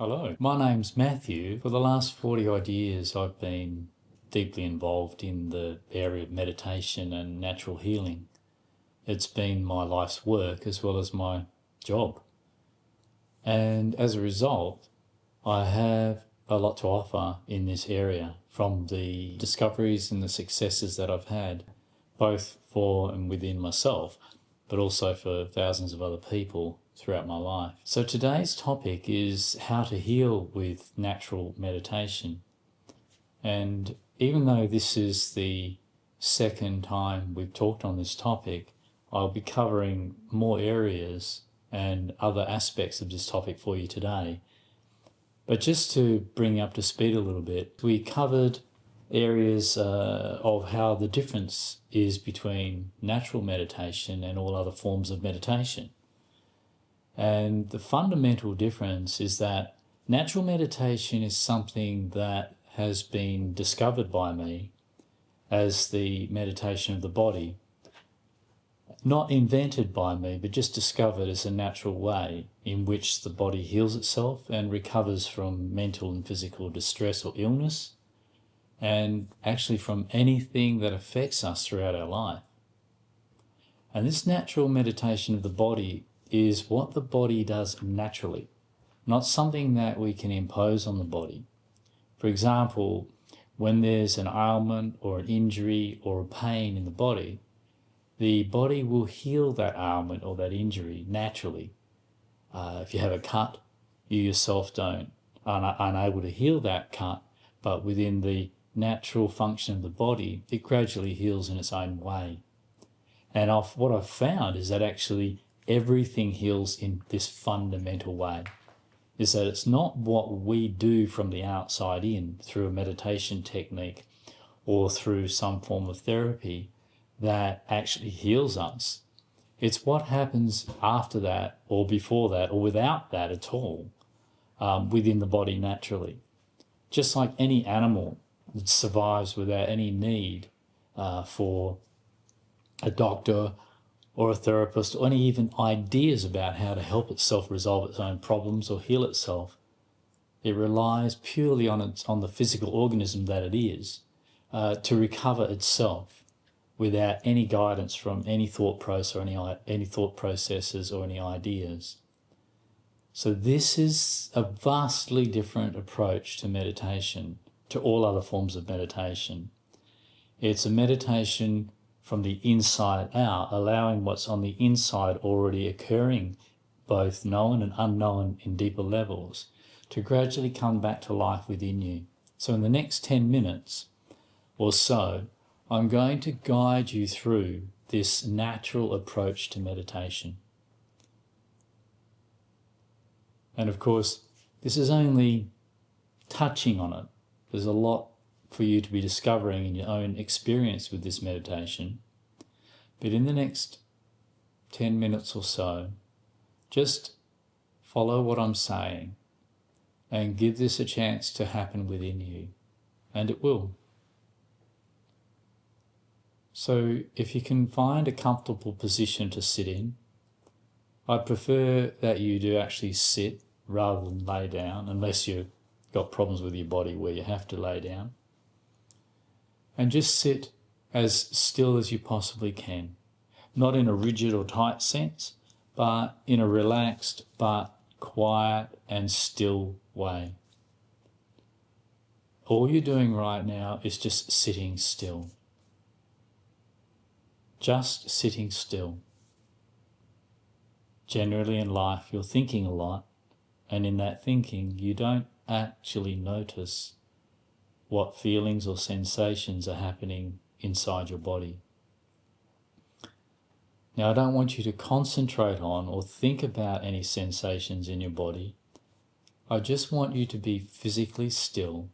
Hello, my name's Matthew. For the last 40 odd years, I've been deeply involved in the area of meditation and natural healing. It's been my life's work as well as my job. And as a result, I have a lot to offer in this area, from the discoveries and the successes that I've had, both for and within myself, but also for thousands of other people throughout my life. So today's topic is how to heal with natural meditation. And even though this is the second time we've talked on this topic, I'll be covering more areas and other aspects of this topic for you today. But just to bring you up to speed a little bit, we covered areas of how the difference is between natural meditation and all other forms of meditation. And the fundamental difference is that natural meditation is something that has been discovered by me as the meditation of the body. Not invented by me, but just discovered as a natural way in which the body heals itself and recovers from mental and physical distress or illness, and actually from anything that affects us throughout our life. And this natural meditation of the body is what the body does naturally, not something that we can impose on the body. For example, when there's an ailment or an injury or a pain in the body will heal that ailment or that injury naturally. If you have a cut, you yourself are unable to heal that cut, but within the natural function of the body, it gradually heals in its own way. And what I've found is that actually everything heals in this fundamental way, is that it's not what we do from the outside in through a meditation technique or through some form of therapy that actually heals us. It's what happens after that or before that or without that at all within the body naturally. Just like any animal that survives without any need for a doctor or a therapist or any even ideas about how to help itself resolve its own problems or heal itself. It relies purely on the physical organism that it is to recover itself without any guidance from any thought process or any thought processes or any ideas. So this is a vastly different approach to meditation, to all other forms of meditation. It's a meditation from the inside out, allowing what's on the inside already occurring, both known and unknown in deeper levels, to gradually come back to life within you. So in the next 10 minutes or so, I'm going to guide you through this natural approach to meditation. And of course, this is only touching on it. There's a lot for you to be discovering in your own experience with this meditation. But in the next 10 minutes or so, just follow what I'm saying and give this a chance to happen within you. And it will. So if you can find a comfortable position to sit in, I prefer that you do actually sit rather than lay down, unless you've got problems with your body where you have to lay down. And just sit as still as you possibly can. Not in a rigid or tight sense, but in a relaxed but quiet and still way. All you're doing right now is just sitting still. Just sitting still. Generally in life you're thinking a lot, and in that thinking you don't actually notice what feelings or sensations are happening inside your body. Now I don't want you to concentrate on or think about any sensations in your body. I just want you to be physically still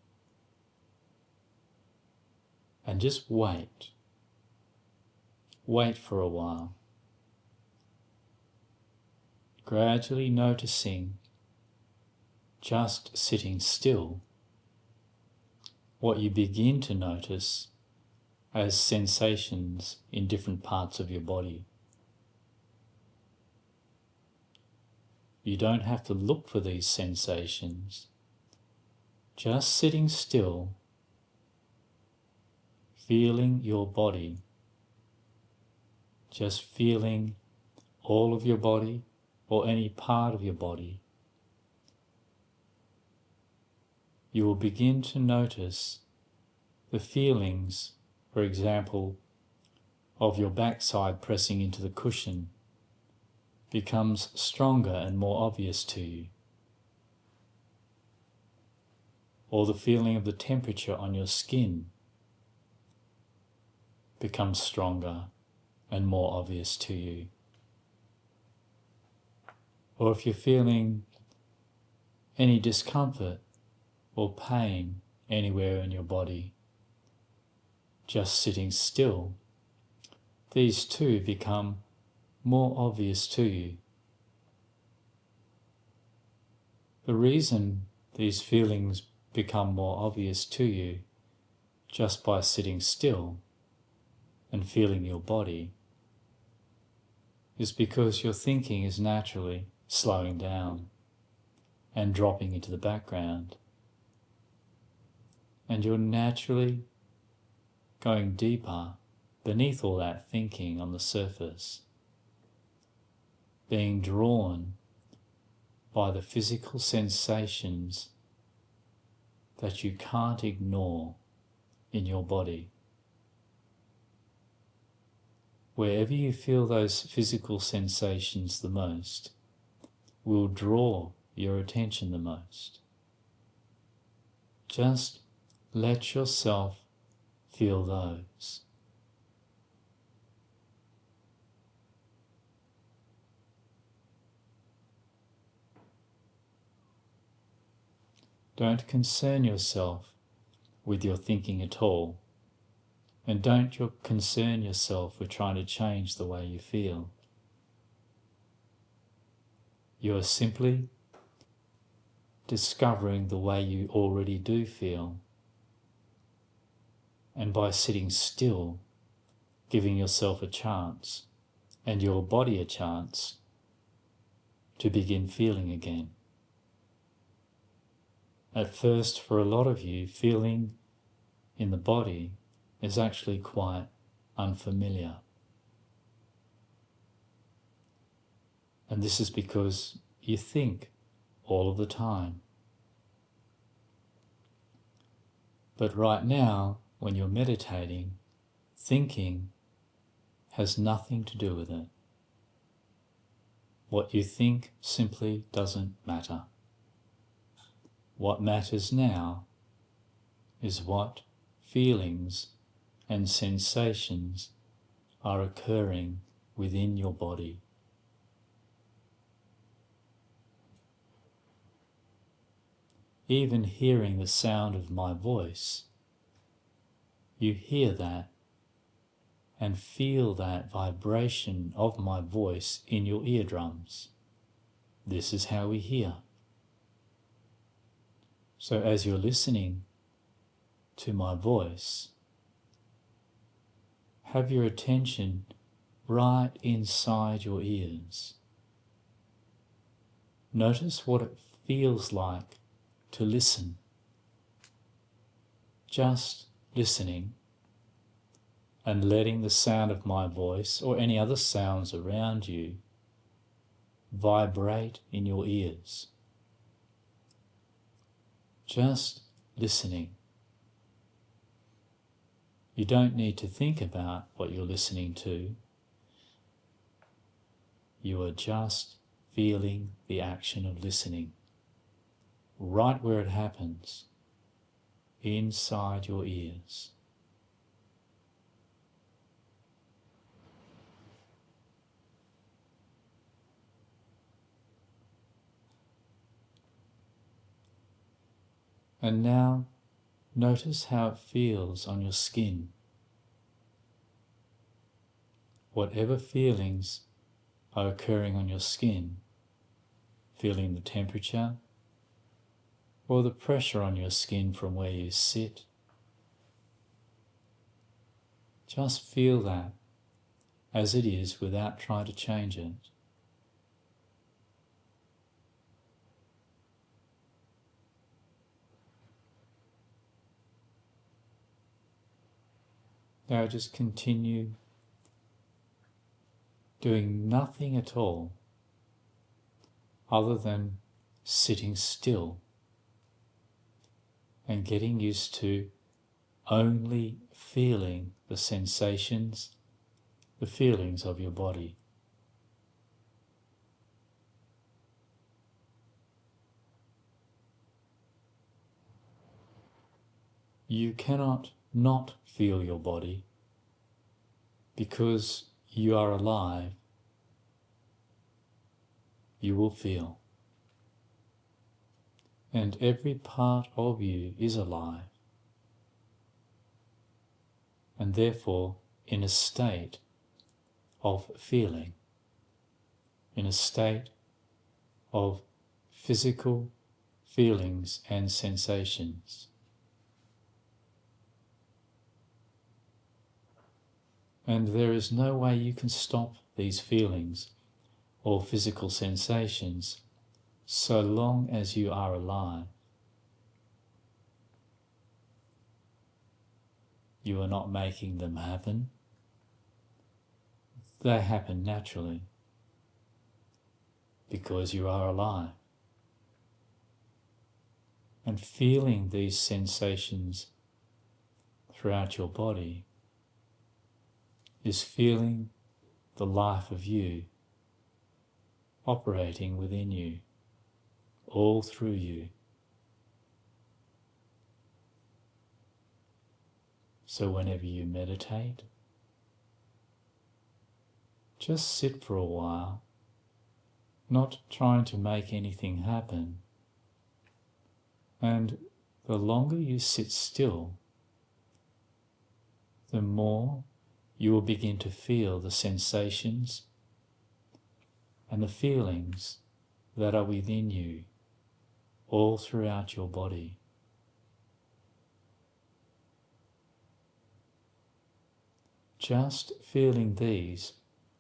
and just wait. Wait for a while. Gradually noticing, just sitting still, what you begin to notice as sensations in different parts of your body. You don't have to look for these sensations. Just sitting still, feeling your body, just feeling all of your body or any part of your body, you will begin to notice the feelings, for example, of your backside pressing into the cushion becomes stronger and more obvious to you. Or the feeling of the temperature on your skin becomes stronger and more obvious to you. Or if you're feeling any discomfort or pain anywhere in your body, just sitting still, these too become more obvious to you. The reason these feelings become more obvious to you just by sitting still and feeling your body is because your thinking is naturally slowing down and dropping into the background, and you're naturally going deeper beneath all that thinking on the surface, being drawn by the physical sensations that you can't ignore in your body. Wherever you feel those physical sensations the most will draw your attention the most. Just let yourself feel those. Don't concern yourself with your thinking at all, and don't concern yourself with trying to change the way you feel. You are simply discovering the way you already do feel, and by sitting still, giving yourself a chance and your body a chance to begin feeling again. At first, for a lot of you, feeling in the body is actually quite unfamiliar. And this is because you think all of the time. But right now, when you're meditating, thinking has nothing to do with it. What you think simply doesn't matter. What matters now is what feelings and sensations are occurring within your body. Even hearing the sound of my voice, you hear that and feel that vibration of my voice in your eardrums. This is how we hear. So as you're listening to my voice, have your attention right inside your ears. Notice what it feels like to listen. Just listening and letting the sound of my voice or any other sounds around you vibrate in your ears. Just listening. You don't need to think about what you're listening to. You are just feeling the action of listening, right where it happens, inside your ears. And now, notice how it feels on your skin. Whatever feelings are occurring on your skin, feeling the temperature or the pressure on your skin from where you sit, just feel that as it is without trying to change it. Now just continue doing nothing at all other than sitting still and getting used to only feeling the sensations, the feelings of your body. You cannot not feel your body because you are alive. You will feel. And every part of you is alive and therefore in a state of feeling, in a state of physical feelings and sensations. And there is no way you can stop these feelings or physical sensations so long as you are alive. You are not making them happen. They happen naturally because you are alive. And feeling these sensations throughout your body is feeling the life of you operating within you, all through you. So whenever you meditate, just sit for a while, not trying to make anything happen. And the longer you sit still, the more you will begin to feel the sensations and the feelings that are within you all throughout your body. Just feeling these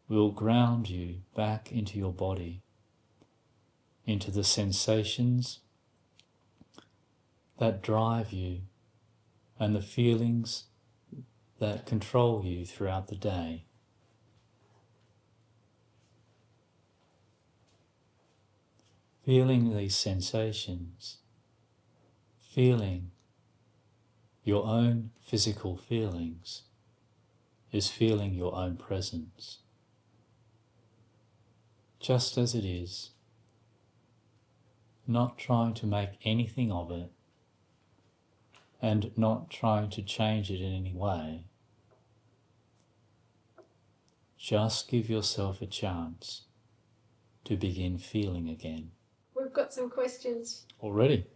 will ground you back into your body, into the sensations that drive you and the feelings that control you throughout the day. Feeling these sensations, feeling your own physical feelings, is feeling your own presence, just as it is, not trying to make anything of it and not trying to change it in any way. Just give yourself a chance to begin feeling again. We've got some questions Already?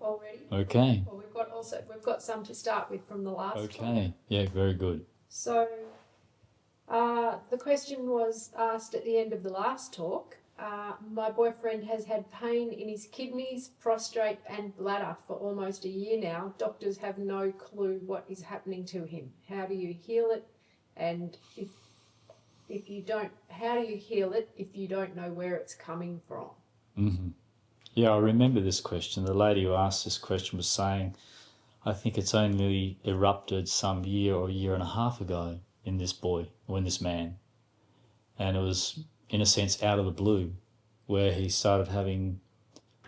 Okay. Well, we've got some to start with from the last Okay. talk. Yeah, very good. So the question was asked at the end of the last talk. My boyfriend has had pain in his kidneys, prostate and bladder for almost a year now. Doctors have no clue what is happening to him. How do you heal it? And if you don't, how do you heal it if you don't know where it's coming from? Mm-hmm. Yeah, I remember this question. The lady who asked this question was saying, I think it's only erupted some year or year and a half ago in this boy, or in this man. And it was, in a sense, out of the blue, where he started having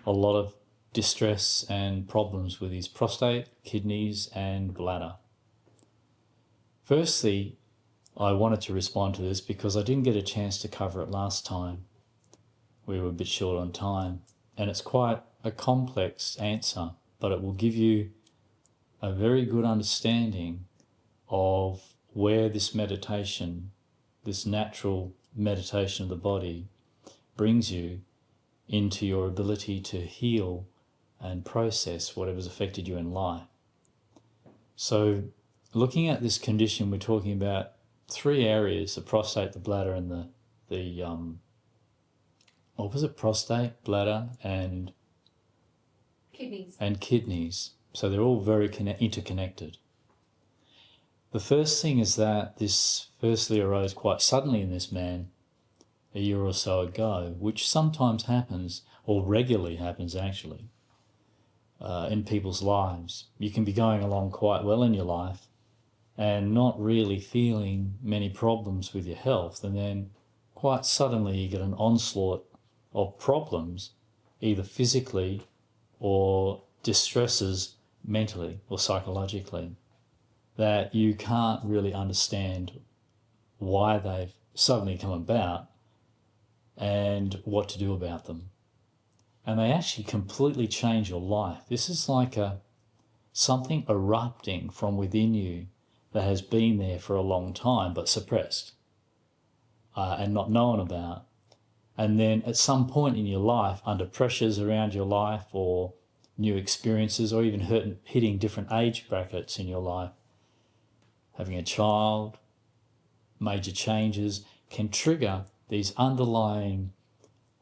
a lot of distress and problems with his prostate, kidneys, and bladder. Firstly, I wanted to respond to this because I didn't get a chance to cover it last time. We were a bit short on time. And it's quite a complex answer, but it will give you a very good understanding of where this meditation, this natural meditation of the body, brings you into your ability to heal and process whatever's affected you in life. So looking at this condition, we're talking about three areas: the prostate, the bladder, and the prostate, bladder, and kidneys. So they're all very interconnected. The first thing is that this firstly arose quite suddenly in this man a year or so ago, which sometimes happens, or regularly happens actually, in people's lives. You can be going along quite well in your life, and not really feeling many problems with your health, and then quite suddenly you get an onslaught of problems, either physically or distresses mentally or psychologically, that you can't really understand why they've suddenly come about and what to do about them. And they actually completely change your life. This is like something erupting from within you that has been there for a long time but suppressed and not known about. And then at some point in your life, under pressures around your life or new experiences, or even hitting different age brackets in your life, having a child, major changes, can trigger these underlying,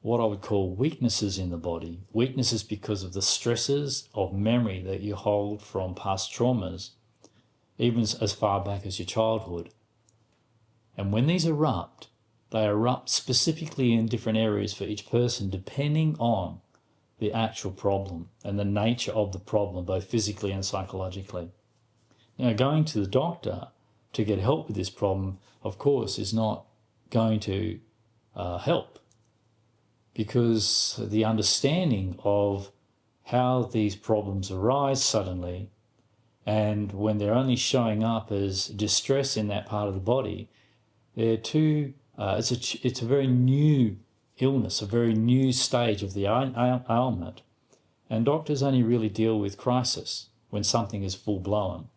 what I would call weaknesses in the body. Weaknesses because of the stresses of memory that you hold from past traumas, even as far back as your childhood. And when these erupt, they erupt specifically in different areas for each person, depending on the actual problem and the nature of the problem, both physically and psychologically. Now, going to the doctor to get help with this problem, of course, is not going to help, because the understanding of how these problems arise suddenly, and when they're only showing up as distress in that part of the body, they're too. It's a very new illness, a very new stage of the ailment, and doctors only really deal with crisis when something is full blown.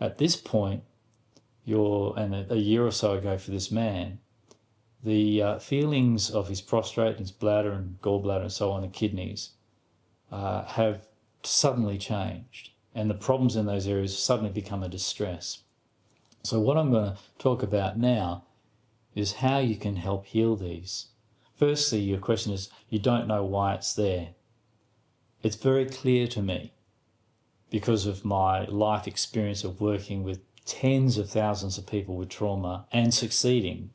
At this point, and a year or so ago for this man, the feelings of his prostate, his bladder and gallbladder and so on, and kidneys, have suddenly changed, and the problems in those areas suddenly become a distress. So what I'm going to talk about now is how you can help heal these. Firstly, your question is, you don't know why it's there. It's very clear to me, because of my life experience of working with tens of thousands of people with trauma and succeeding,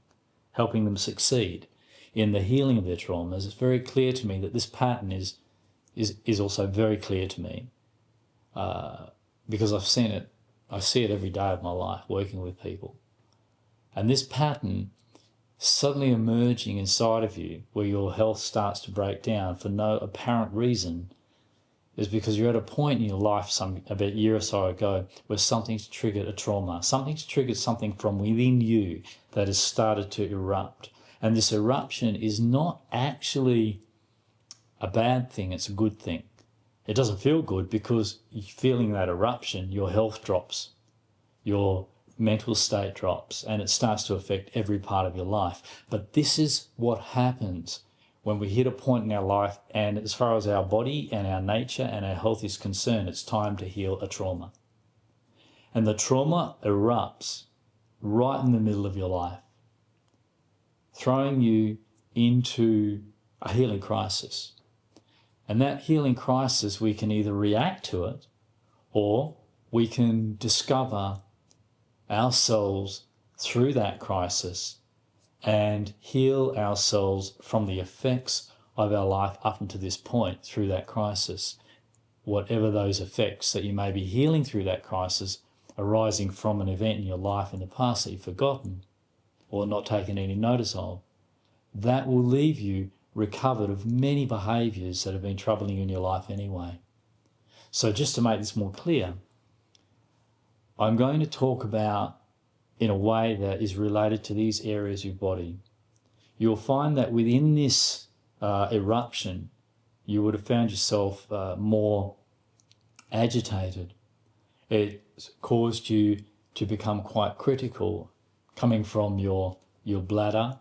helping them succeed in the healing of their traumas. It's very clear to me that this pattern is also very clear to me, because I've seen it. I see it every day of my life working with people. And this pattern suddenly emerging inside of you, where your health starts to break down for no apparent reason, is because you're at a point in your life about a year or so ago where something's triggered a trauma. Something's triggered something from within you that has started to erupt. And this eruption is not actually a bad thing, it's a good thing. It doesn't feel good because feeling that eruption, your health drops, your mental state drops, and it starts to affect every part of your life. But this is what happens when we hit a point in our life, and as far as our body and our nature and our health is concerned, it's time to heal a trauma. And the trauma erupts right in the middle of your life, throwing you into a healing crisis. And that healing crisis, we can either react to it, or we can discover ourselves through that crisis and heal ourselves from the effects of our life up until this point through that crisis. Whatever those effects that you may be healing through that crisis, arising from an event in your life in the past that you've forgotten or not taken any notice of, that will leave you recovered of many behaviours that have been troubling you in your life anyway. So just to make this more clear, I'm going to talk about in a way that is related to these areas of your body. You'll find that within this eruption, you would have found yourself more agitated. It caused you to become quite critical, coming from your bladder.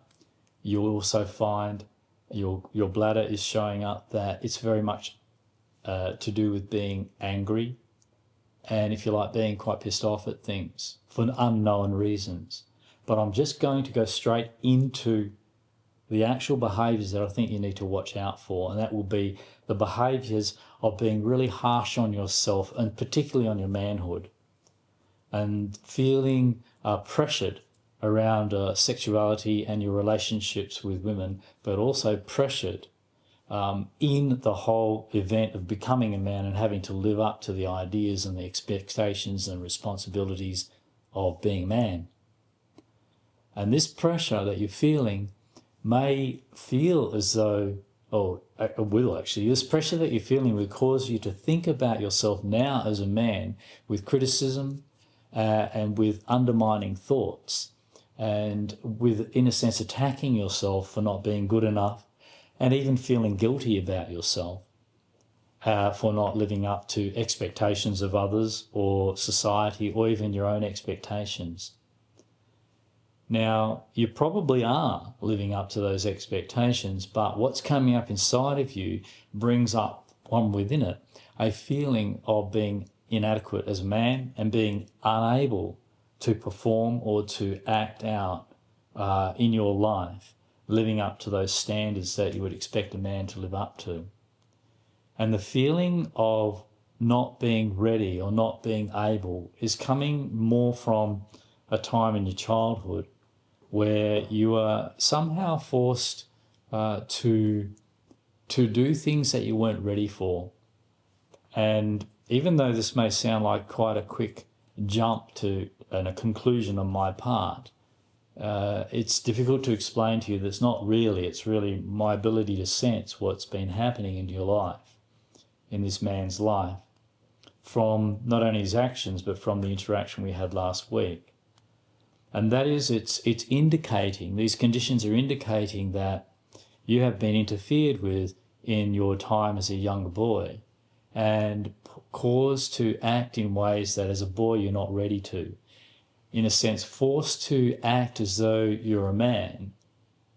You'll also find your bladder is showing up that it's very much to do with being angry, and if you like, being quite pissed off at things for unknown reasons. But I'm just going to go straight into the actual behaviours that I think you need to watch out for, and that will be the behaviours of being really harsh on yourself, and particularly on your manhood, and feeling pressured around sexuality and your relationships with women, but also pressured in the whole event of becoming a man and having to live up to the ideas and the expectations and responsibilities of being a man. And this pressure that you're feeling may feel as though, or it will actually, this pressure that you're feeling will cause you to think about yourself now as a man with criticism and with undermining thoughts, and with, in a sense, attacking yourself for not being good enough, and even feeling guilty about yourself for not living up to expectations of others or society or even your own expectations. Now, you probably are living up to those expectations, but what's coming up inside of you brings up, one within it, a feeling of being inadequate as a man and being unable to perform or to act out in your life, living up to those standards that you would expect a man to live up to. And the feeling of not being ready or not being able is coming more from a time in your childhood where you are somehow forced to do things that you weren't ready for. And even though this may sound like quite a quick jump to a conclusion on my part, it's difficult to explain to you that it's not really. It's really my ability to sense what's been happening in your life, in this man's life, from not only his actions but from the interaction we had last week. And that is, it's indicating, these conditions are indicating that you have been interfered with in your time as a younger boy and caused to act in ways that as a boy you're not ready to. In a sense, forced to act as though you're a man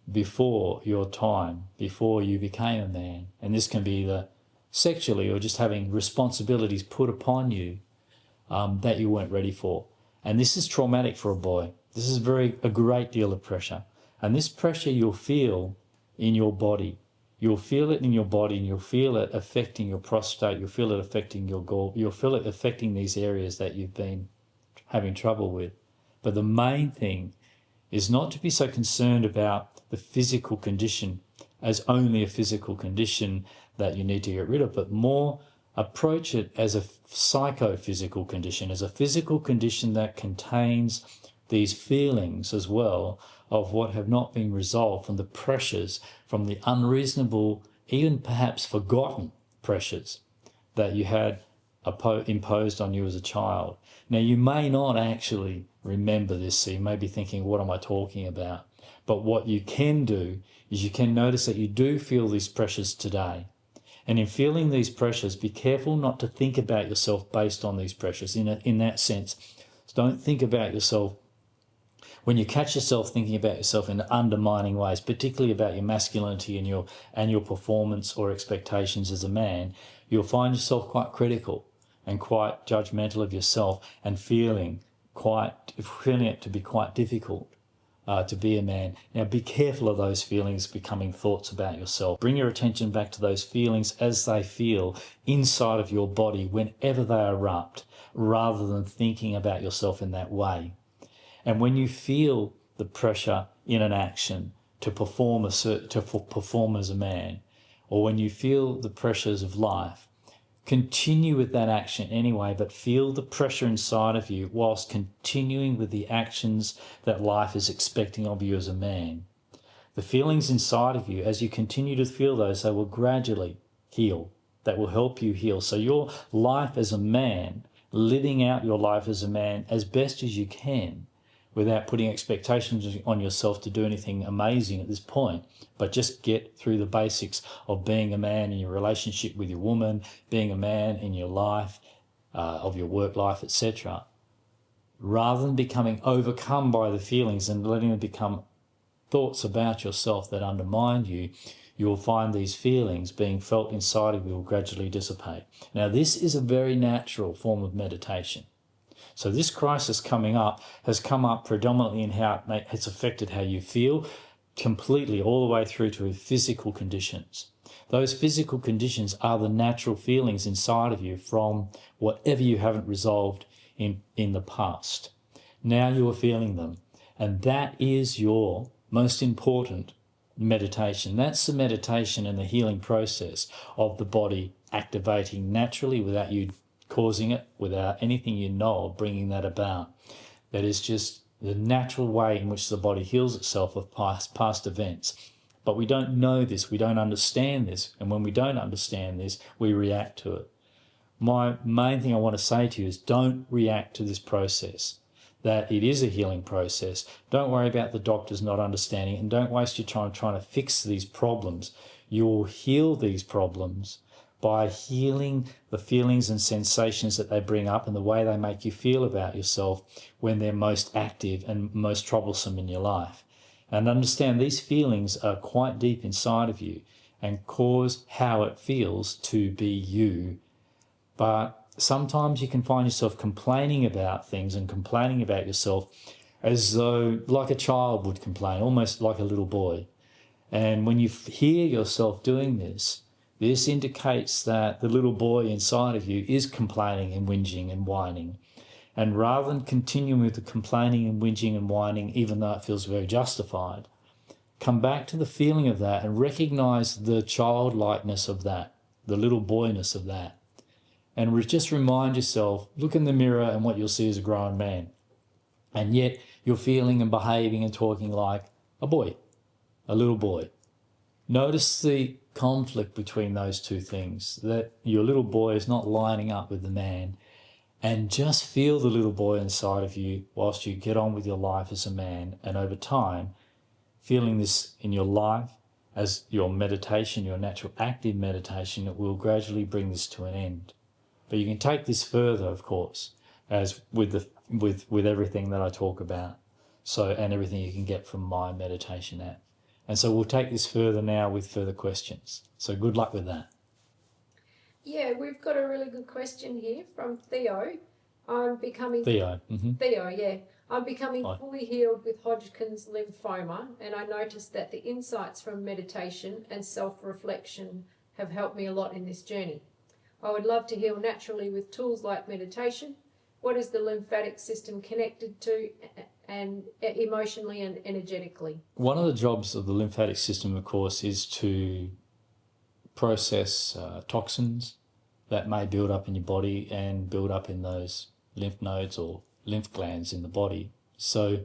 before your time, before you became a man. And this can be either sexually or just having responsibilities put upon you that you weren't ready for. And this is traumatic for a boy. This is a great deal of pressure. And this pressure you'll feel in your body. You'll feel it in your body, and you'll feel it affecting your prostate. You'll feel it affecting your gall. You'll feel it affecting these areas that you've been having trouble with. But the main thing is not to be so concerned about the physical condition as only a physical condition that you need to get rid of, but more approach it as a psychophysical condition, as a physical condition that contains these feelings as well of what have not been resolved from the pressures, from the unreasonable, even perhaps forgotten pressures that you had imposed on you as a child. Now, you may not actually remember this, so you may be thinking, what am I talking about? But what you can do is you can notice that you do feel these pressures today. And in feeling these pressures, be careful not to think about yourself based on these pressures. In that sense, don't think about yourself. When you catch yourself thinking about yourself in undermining ways, particularly about your masculinity and your performance or expectations as a man, you'll find yourself quite critical and quite judgmental of yourself and feeling it to be quite difficult to be a man. Now, be careful of those feelings becoming thoughts about yourself. Bring your attention back to those feelings as they feel inside of your body whenever they erupt, rather than thinking about yourself in that way. And when you feel the pressure in an action to perform as a man, or when you feel the pressures of life, continue with that action anyway, but feel the pressure inside of you whilst continuing with the actions that life is expecting of you as a man. The feelings inside of you, as you continue to feel those, they will gradually heal. That will help you heal. So your life as a man, living out your life as a man as best as you can, without putting expectations on yourself to do anything amazing at this point, but just get through the basics of being a man in your relationship with your woman, being a man in your life, of your work life, etc. Rather than becoming overcome by the feelings and letting them become thoughts about yourself that undermine you, you will find these feelings being felt inside of you will gradually dissipate. Now, this is a very natural form of meditation. So this crisis coming up has come up predominantly in how it's affected how you feel, completely all the way through to physical conditions. Those physical conditions are the natural feelings inside of you from whatever you haven't resolved in the past. Now you are feeling them. And that is your most important meditation. That's the meditation and the healing process of the body activating naturally without you causing it, without anything you know of bringing that about. That is just the natural way in which the body heals itself of past events. But we don't know this, we don't understand this, and when we don't understand this, we react to it. My main thing I want to say to you is don't react to this process, that it is a healing process. Don't worry about the doctors not understanding it, and don't waste your time trying to fix these problems. You'll heal these problems by healing the feelings and sensations that they bring up and the way they make you feel about yourself when they're most active and most troublesome in your life. And understand these feelings are quite deep inside of you and cause how it feels to be you. But sometimes you can find yourself complaining about things and complaining about yourself as though like a child would complain, almost like a little boy. And when you hear yourself doing this, this indicates that the little boy inside of you is complaining and whinging and whining. And rather than continuing with the complaining and whinging and whining, even though it feels very justified, come back to the feeling of that and recognise the childlikeness of that, the little boyness of that. And just remind yourself, look in the mirror and what you'll see is a grown man. And yet you're feeling and behaving and talking like a boy, a little boy. Notice the conflict between those two things, that your little boy is not lining up with the man, and just feel the little boy inside of you whilst you get on with your life as a man. And over time, feeling this in your life as your meditation, your natural active meditation, it will gradually bring this to an end. But you can take this further, of course, as with everything that I talk about, and everything you can get from my meditation app. And so we'll take this further now with further questions. So good luck with that. Yeah, we've got a really good question here from Theo. Theo. Mm-hmm. Theo, yeah. I'm becoming fully healed with Hodgkin's lymphoma, and I noticed that the insights from meditation and self-reflection have helped me a lot in this journey. I would love to heal naturally with tools like meditation. What is the lymphatic system connected to and emotionally and energetically? One of the jobs of the lymphatic system, of course, is to process toxins that may build up in your body and build up in those lymph nodes or lymph glands in the body. So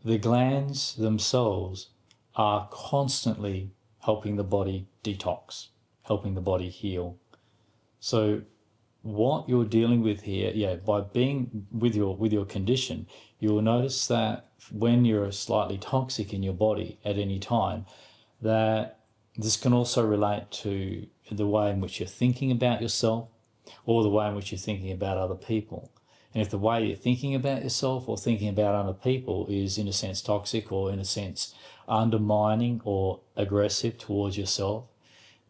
the glands themselves are constantly helping the body detox, helping the body heal. So what you're dealing with here, by being with your condition, you'll notice that when you're slightly toxic in your body at any time, that this can also relate to the way in which you're thinking about yourself or the way in which you're thinking about other people. And if the way you're thinking about yourself or thinking about other people is in a sense toxic or in a sense undermining or aggressive towards yourself,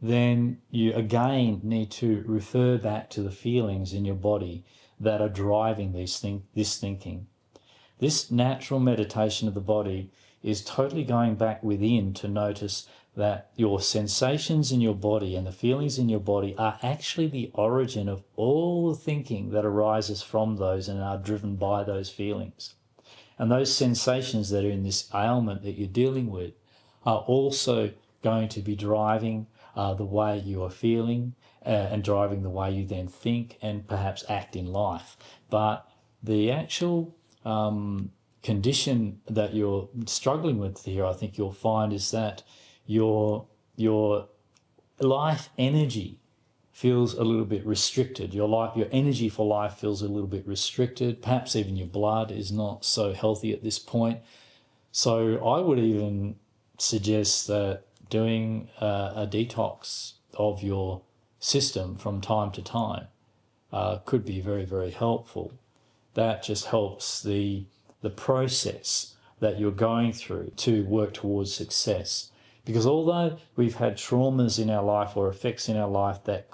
then you again need to refer back to the feelings in your body that are driving this thinking. This natural meditation of the body is totally going back within to notice that your sensations in your body and the feelings in your body are actually the origin of all the thinking that arises from those and are driven by those feelings. And those sensations that are in this ailment that you're dealing with are also going to be driving the way you are feeling and driving the way you then think and perhaps act in life. But the actual condition that you're struggling with here, I think you'll find, is that your life energy feels a little bit restricted. Your energy for life feels a little bit restricted. Perhaps even your blood is not so healthy at this point. So I would even suggest that doing a detox of your system from time to time could be very, very helpful. That just helps the process that you're going through to work towards success. Because although we've had traumas in our life or effects in our life that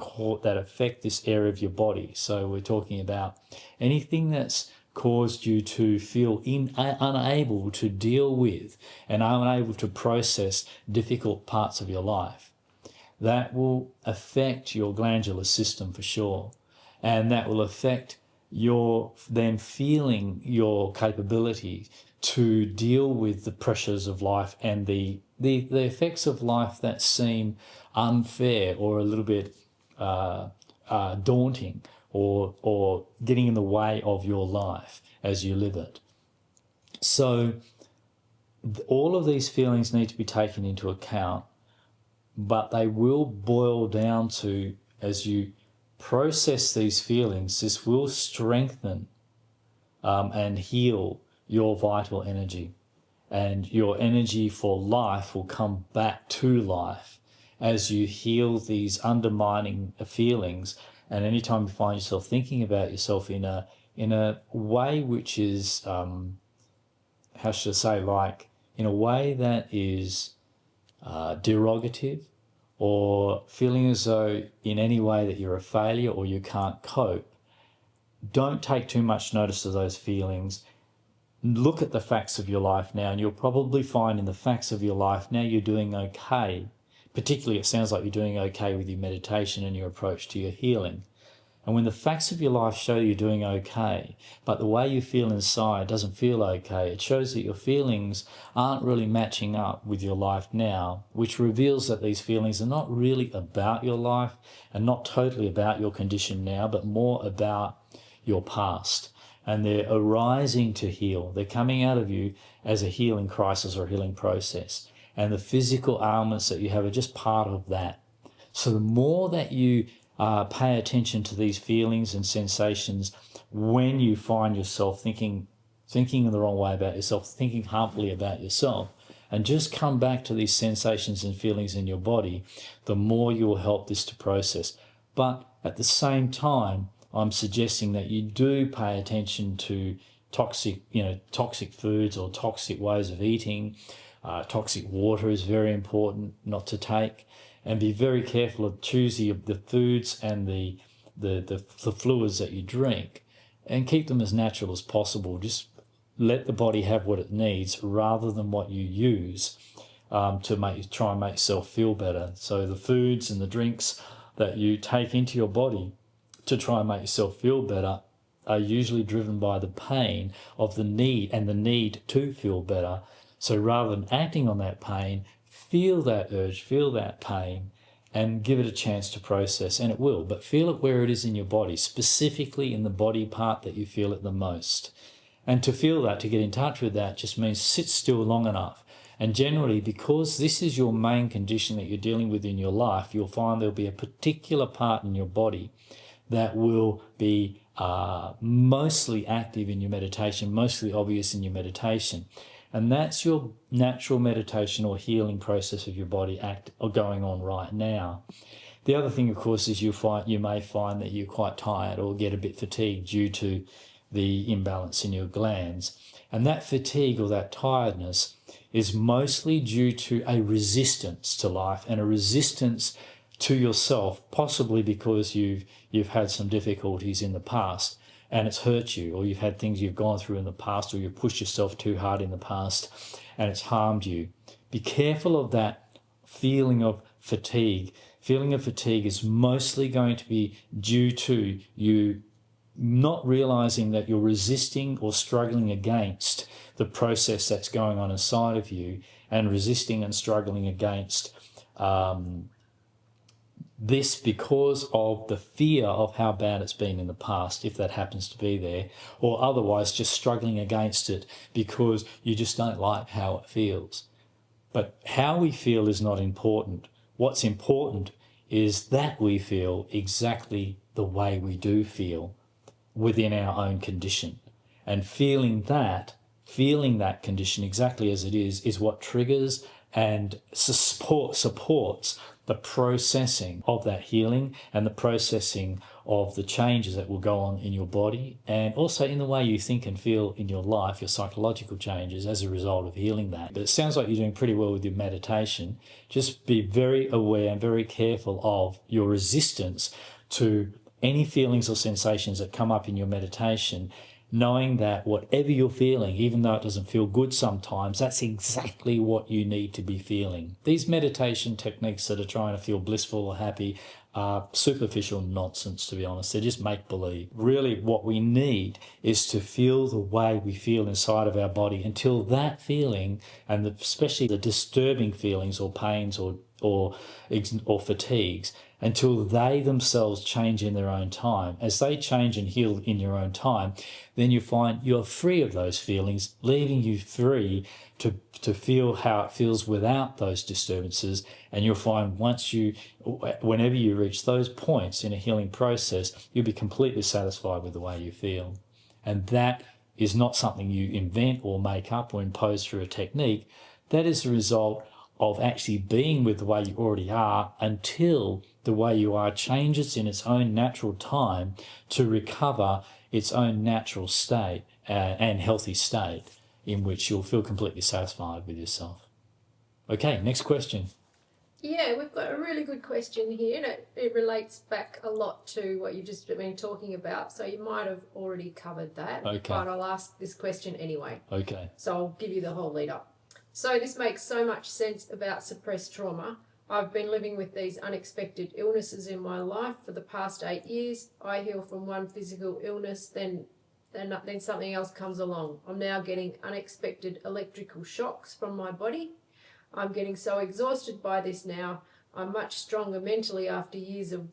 affect this area of your body, so we're talking about anything that's caused you to feel unable to deal with and unable to process difficult parts of your life, that will affect your glandular system for sure. And that will affect your then feeling your capability to deal with the pressures of life and the effects of life that seem unfair or a little bit daunting or getting in the way of your life as you live it. So all of these feelings need to be taken into account, but they will boil down to, as you process these feelings, this will strengthen and heal your vital energy. And your energy for life will come back to life as you heal these undermining feelings. And anytime you find yourself thinking about yourself in a way which is, how should I say, like in a way that is derogative, or feeling as though in any way that you're a failure or you can't cope, don't take too much notice of those feelings. Look at the facts of your life now, and you'll probably find in the facts of your life now you're doing okay. Particularly, it sounds like you're doing okay with your meditation and your approach to your healing. And when the facts of your life show you're doing okay, but the way you feel inside doesn't feel okay, it shows that your feelings aren't really matching up with your life now, which reveals that these feelings are not really about your life and not totally about your condition now, but more about your past. And they're arising to heal. They're coming out of you as a healing crisis or healing process. And the physical ailments that you have are just part of that. So the more that you pay attention to these feelings and sensations when you find yourself thinking in the wrong way about yourself, thinking harmfully about yourself, and just come back to these sensations and feelings in your body, the more you will help this to process. But at the same time, I'm suggesting that you do pay attention to toxic foods or toxic ways of eating. Toxic water is very important not to take, and be very careful of choosing the foods and the fluids that you drink, and keep them as natural as possible. Just let the body have what it needs rather than what you use to try and make yourself feel better. So the foods and the drinks that you take into your body to try and make yourself feel better are usually driven by the pain of the need to feel better. So rather than acting on that pain, feel that urge, feel that pain, and give it a chance to process, and it will. But feel it where it is in your body, specifically in the body part that you feel it the most. And to feel that, to get in touch with that, just means sit still long enough. And generally, because this is your main condition that you're dealing with in your life, you'll find there'll be a particular part in your body that will be mostly active in your meditation, mostly obvious in your meditation. And that's your natural meditation or healing process of your body going on right now. The other thing, of course, is you may find that you're quite tired or get a bit fatigued due to the imbalance in your glands. And that fatigue or that tiredness is mostly due to a resistance to life and a resistance to yourself, possibly because you've had some difficulties in the past and it's hurt you, or you've had things you've gone through in the past, or you've pushed yourself too hard in the past and it's harmed you. Be careful of that feeling of fatigue. Feeling of fatigue is mostly going to be due to you not realizing that you're resisting or struggling against the process that's going on inside of you, and resisting and struggling against this because of the fear of how bad it's been in the past, if that happens to be there, or otherwise just struggling against it because you just don't like how it feels. But how we feel is not important. What's important is that we feel exactly the way we do feel within our own condition. And feeling that condition exactly as it is what triggers and supports the processing of that healing and the processing of the changes that will go on in your body, and also in the way you think and feel in your life, your psychological changes as a result of healing that. But it sounds like you're doing pretty well with your meditation. Just be very aware and very careful of your resistance to any feelings or sensations that come up in your meditation, knowing that whatever you're feeling, even though it doesn't feel good sometimes, that's exactly what you need to be feeling. These meditation techniques that are trying to feel blissful or happy are superficial nonsense, to be honest. They're just make-believe. Really, what we need is to feel the way we feel inside of our body until that feeling, and especially the disturbing feelings or pains or fatigues, until they themselves change in their own time. As they change and heal in your own time, then you find you're free of those feelings, leaving you free to feel how it feels without those disturbances. And you'll find whenever you reach those points in a healing process, you'll be completely satisfied with the way you feel. And that is not something you invent or make up or impose through a technique. That is the result of actually being with the way you already are until the way you are changes in its own natural time to recover its own natural state and healthy state in which you'll feel completely satisfied with yourself. Okay, next question. Yeah, we've got a really good question here, and it relates back a lot to what you've just been talking about. So you might have already covered that, okay, but I'll ask this question anyway. Okay. So I'll give you the whole lead up. So this makes so much sense about suppressed trauma. I've been living with these unexpected illnesses in my life for the past 8 years. I heal from one physical illness, then something else comes along. I'm now getting unexpected electrical shocks from my body. I'm getting so exhausted by this now. I'm much stronger mentally after years of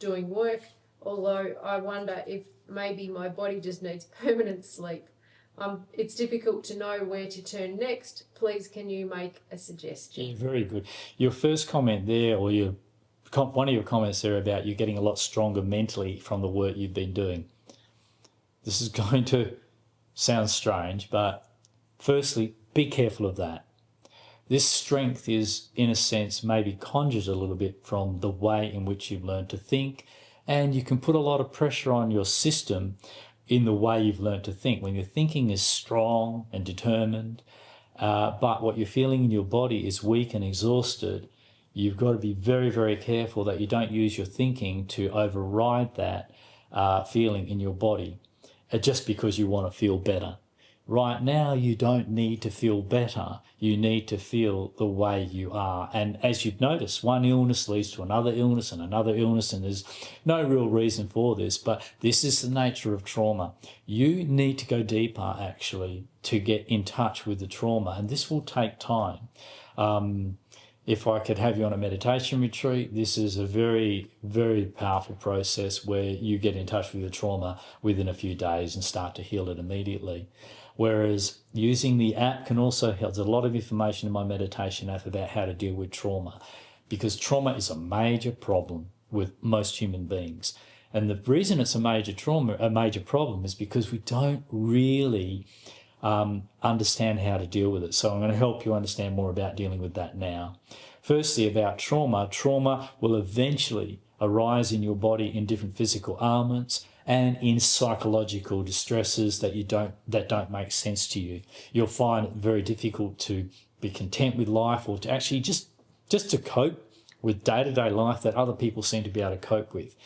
doing work, although I wonder if maybe my body just needs permanent sleep. It's difficult to know where to turn next. Please, can you make a suggestion? Yeah, very good. Your first comment there, or one of your comments there about you getting a lot stronger mentally from the work you've been doing. This is going to sound strange, but firstly, be careful of that. This strength is, in a sense, maybe conjured a little bit from the way in which you've learned to think, and you can put a lot of pressure on your system in the way you've learned to think. When your thinking is strong and determined, but what you're feeling in your body is weak and exhausted, you've got to be very, very careful that you don't use your thinking to override that feeling in your body just because you want to feel better. Right now, you don't need to feel better. You need to feel the way you are. And as you've noticed, one illness leads to another illness and another illness, and there's no real reason for this, but this is the nature of trauma. You need to go deeper, actually, to get in touch with the trauma, and this will take time. If I could have you on a meditation retreat, this is a very, very powerful process where you get in touch with the trauma within a few days and start to heal it immediately. Whereas using the app can also help. There's a lot of information in my meditation app about how to deal with trauma, because trauma is a major problem with most human beings. And the reason it's a major problem is because we don't really understand how to deal with it. So I'm going to help you understand more about dealing with that now. Firstly, about trauma. Trauma will eventually arise in your body in different physical ailments and in psychological distresses that don't make sense to you. You'll find it very difficult to be content with life, or to actually just to cope with day-to-day life that other people seem to be able to cope with.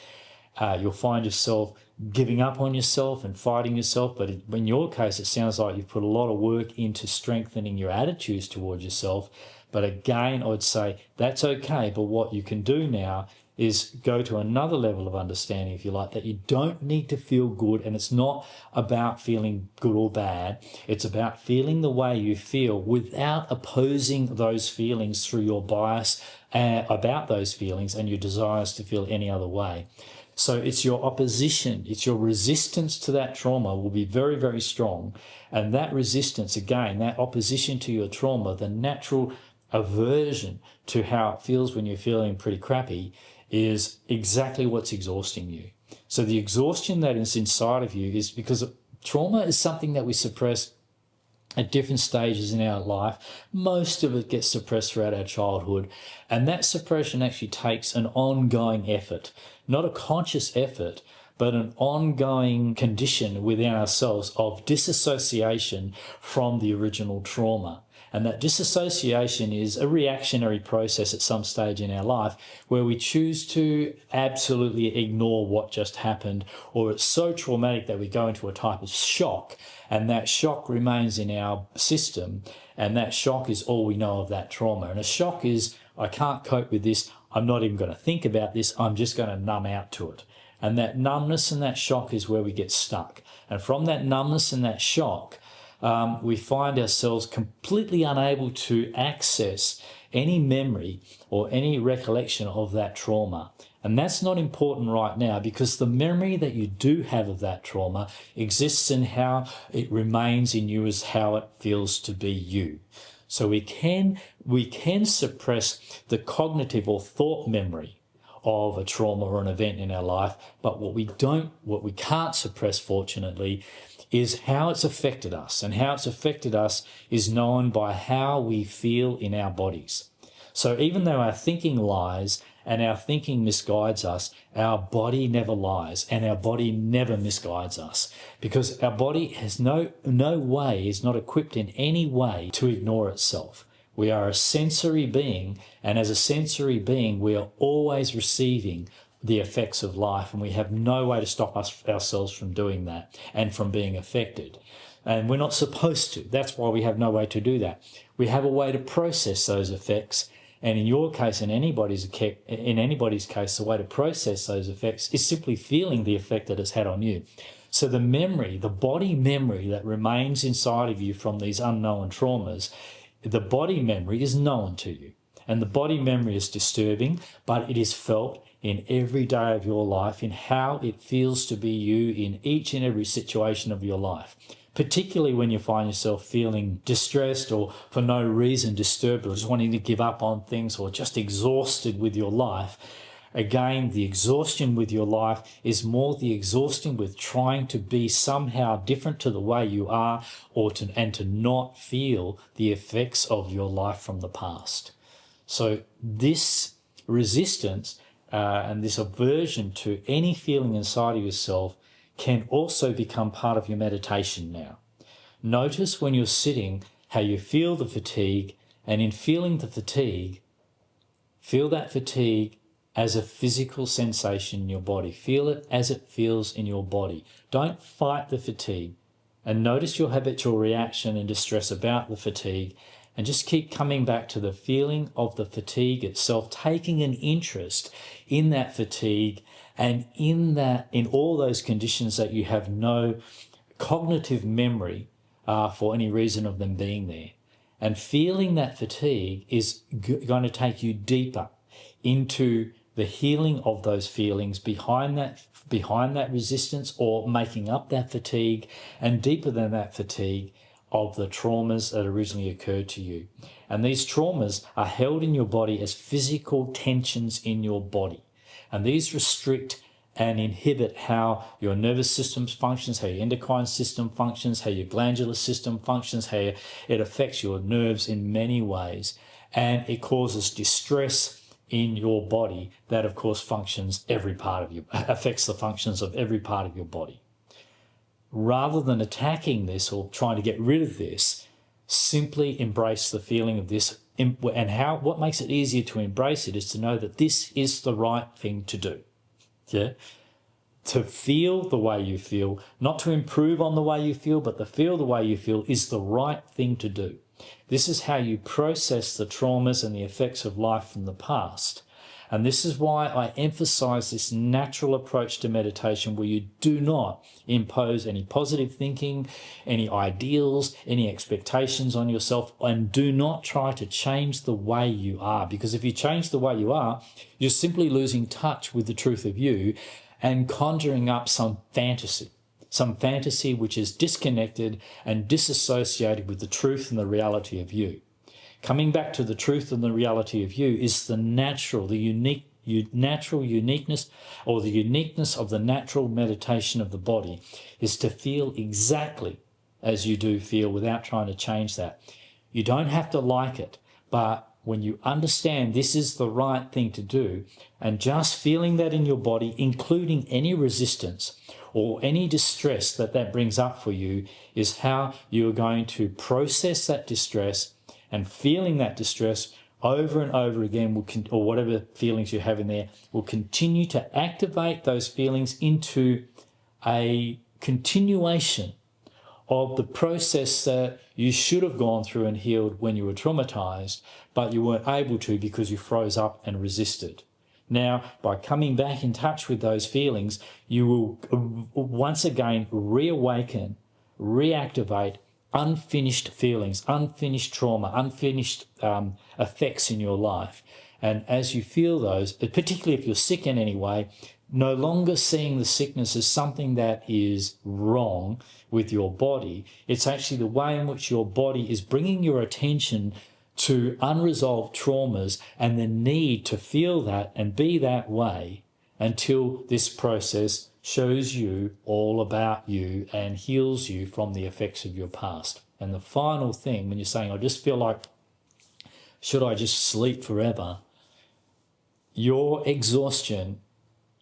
You'll find yourself giving up on yourself and fighting yourself, but in your case, it sounds like you've put a lot of work into strengthening your attitudes towards yourself. But again, I would say that's okay, but what you can do now is go to another level of understanding, if you like, that you don't need to feel good, and it's not about feeling good or bad. It's about feeling the way you feel without opposing those feelings through your bias about those feelings and your desires to feel any other way. So it's your opposition, it's your resistance to that trauma will be very, very strong. And that resistance, again, that opposition to your trauma, the natural aversion to how it feels when you're feeling pretty crappy, is exactly what's exhausting you. So the exhaustion that is inside of you is because trauma is something that we suppress at different stages in our life. Most of it gets suppressed throughout our childhood, and that suppression actually takes an ongoing effort, not a conscious effort, but an ongoing condition within ourselves of disassociation from the original trauma. And that disassociation is a reactionary process at some stage in our life where we choose to absolutely ignore what just happened, or it's so traumatic that we go into a type of shock, and that shock remains in our system, and that shock is all we know of that trauma. And a shock is, I can't cope with this, I'm not even going to think about this, I'm just going to numb out to it. And that numbness and that shock is where we get stuck. And from that numbness and that shock, we find ourselves completely unable to access any memory or any recollection of that trauma. And that's not important right now, because the memory that you do have of that trauma exists in how it remains in you as how it feels to be you. So we can suppress the cognitive or thought memory of a trauma or an event in our life, but what we can't suppress, fortunately, is how it's affected us. And how it's affected us is known by how we feel in our bodies. So even though our thinking lies and our thinking misguides us, our body never lies and our body never misguides us, because our body has no way, is not equipped in any way to ignore itself. We are a sensory being, and as a sensory being, we are always receiving the effects of life, and we have no way to stop ourselves from doing that and from being affected. And we're not supposed to. That's why we have no way to do that. We have a way to process those effects, and in your case, in anybody's case, the way to process those effects is simply feeling the effect that it's had on you. So the memory, the body memory that remains inside of you from these unknown traumas, the body memory is known to you. And the body memory is disturbing, but it is felt in every day of your life, in how it feels to be you in each and every situation of your life. Particularly when you find yourself feeling distressed or for no reason disturbed or just wanting to give up on things or just exhausted with your life. Again, the exhaustion with your life is more the exhaustion with trying to be somehow different to the way you are, and to not feel the effects of your life from the past. So this resistance and this aversion to any feeling inside of yourself can also become part of your meditation now. Notice when you're sitting how you feel the fatigue, and in feeling the fatigue, feel that fatigue as a physical sensation in your body. Feel it as it feels in your body. Don't fight the fatigue, and notice your habitual reaction and distress about the fatigue, and just keep coming back to the feeling of the fatigue itself, taking an interest in that fatigue and in all those conditions that you have no cognitive memory for any reason of them being there. And feeling that fatigue is going to take you deeper into the healing of those feelings behind that resistance or making up that fatigue, and deeper than that fatigue of the traumas that originally occurred to you. And these traumas are held in your body as physical tensions in your body. And these restrict and inhibit how your nervous system functions, how your endocrine system functions, how your glandular system functions, how it affects your nerves in many ways. And it causes distress in your body that, of course, affects the functions of every part of your body. Rather than attacking this or trying to get rid of this, simply embrace the feeling of this. And what makes it easier to embrace it is to know that this is the right thing to do. Yeah? To feel the way you feel, not to improve on the way you feel, but to feel the way you feel is the right thing to do. This is how you process the traumas and the effects of life from the past. And this is why I emphasize this natural approach to meditation, where you do not impose any positive thinking, any ideals, any expectations on yourself, and do not try to change the way you are. Because if you change the way you are, you're simply losing touch with the truth of you and conjuring up some fantasy which is disconnected and disassociated with the truth and the reality of you. Coming back to the truth and the reality of you is the natural uniqueness, or the uniqueness of the natural meditation of the body, is to feel exactly as you do feel without trying to change that. You don't have to like it, but when you understand this is the right thing to do, and just feeling that in your body, including any resistance or any distress that brings up for you, is how you are going to process that distress. And feeling that distress over and over again or whatever feelings you have in there, will continue to activate those feelings into a continuation of the process that you should have gone through and healed when you were traumatized, but you weren't able to because you froze up and resisted. Now, by coming back in touch with those feelings, you will once again reawaken, reactivate, unfinished feelings, unfinished trauma, unfinished effects in your life. And as you feel those, particularly if you're sick in any way, no longer seeing the sickness as something that is wrong with your body. It's actually the way in which your body is bringing your attention to unresolved traumas and the need to feel that and be that way until this process shows you all about you and heals you from the effects of your past. And the final thing, when you're saying, I just feel like, should I just sleep forever? Your exhaustion,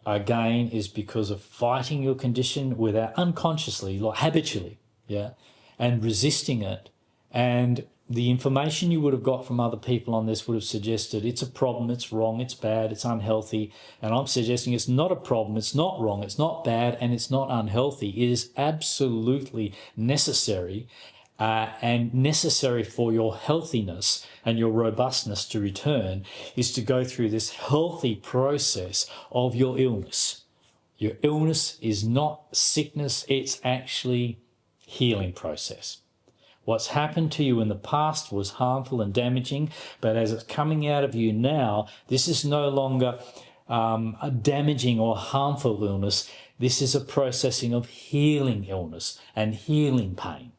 again, is because of fighting your condition without, unconsciously, like habitually, yeah, and resisting it. And the information you would have got from other people on this would have suggested it's a problem, it's wrong, it's bad, it's unhealthy. And I'm suggesting it's not a problem, it's not wrong, it's not bad, and it's not unhealthy. It is absolutely necessary and necessary for your healthiness and your robustness to return is to go through this healthy process of your illness. Your illness is not sickness, it's actually healing process. What's happened to you in the past was harmful and damaging, but as it's coming out of you now, this is no longer a damaging or harmful illness. This is a processing of healing illness and healing pain.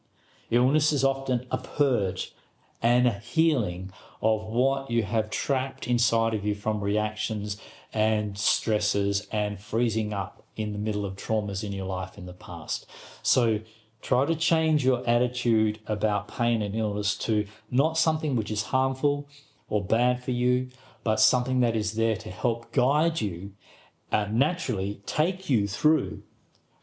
Illness is often a purge and a healing of what you have trapped inside of you from reactions and stresses and freezing up in the middle of traumas in your life in the past. So try to change your attitude about pain and illness to not something which is harmful or bad for you, but something that is there to help guide you, naturally take you through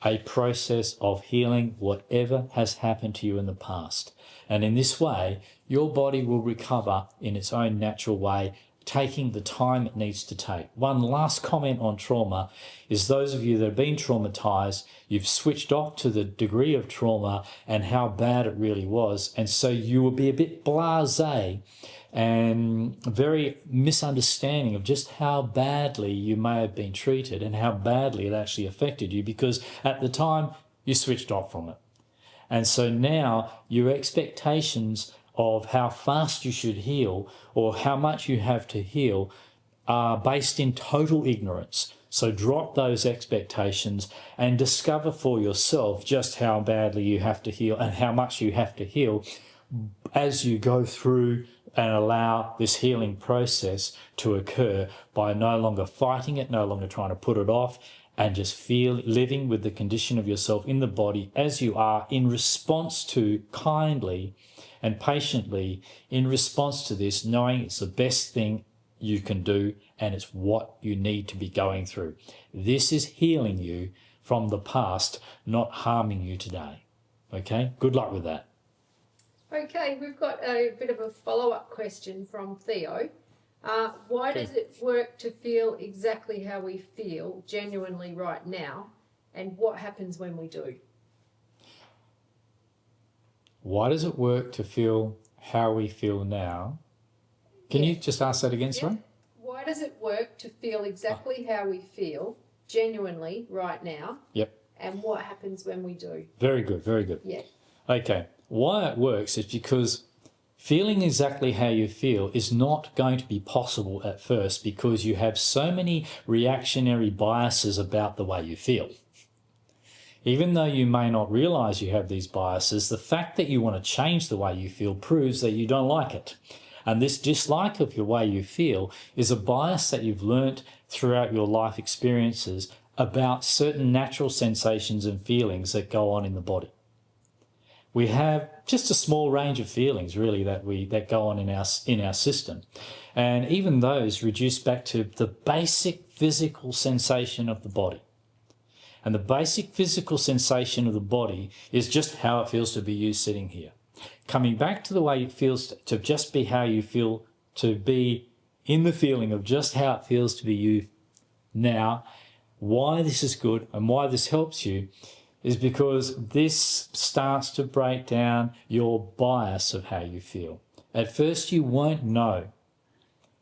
a process of healing whatever has happened to you in the past. And in this way, your body will recover in its own natural way, taking the time it needs to take. One last comment on trauma is those of you that have been traumatized, you've switched off to the degree of trauma and how bad it really was. And so you will be a bit blasé and very misunderstanding of just how badly you may have been treated and how badly it actually affected you, because at the time you switched off from it. And so now your expectations of how fast you should heal or how much you have to heal are based in total ignorance. So drop those expectations and discover for yourself just how badly you have to heal and how much you have to heal as you go through and allow this healing process to occur by no longer fighting it, no longer trying to put it off, and just living with the condition of yourself in the body as you are, in response to, kindly and patiently, in response to this, knowing it's the best thing you can do and it's what you need to be going through. This is healing you from the past, not harming you today. Okay? Good luck with that. Okay, we've got a bit of a follow-up question from Theo. Why does it work to feel exactly how we feel genuinely right now, and what happens when we do? Why does it work to feel how we feel now? Can you just ask that again, sorry? Why does it work to feel exactly how we feel genuinely right now? Yep. And what happens when we do? Very good, very good. Yeah. Okay. Why it works is because feeling exactly how you feel is not going to be possible at first, because you have so many reactionary biases about the way you feel. Even though you may not realize you have these biases, the fact that you want to change the way you feel proves that you don't like it. And this dislike of your way you feel is a bias that you've learnt throughout your life experiences about certain natural sensations and feelings that go on in the body. We have just a small range of feelings really that go on in our system. And even those reduce back to the basic physical sensation of the body. And the basic physical sensation of the body is just how it feels to be you sitting here. Coming back to the way it feels to just be how you feel, to be in the feeling of just how it feels to be you now, why this is good and why this helps you is because this starts to break down your bias of how you feel. At first you won't know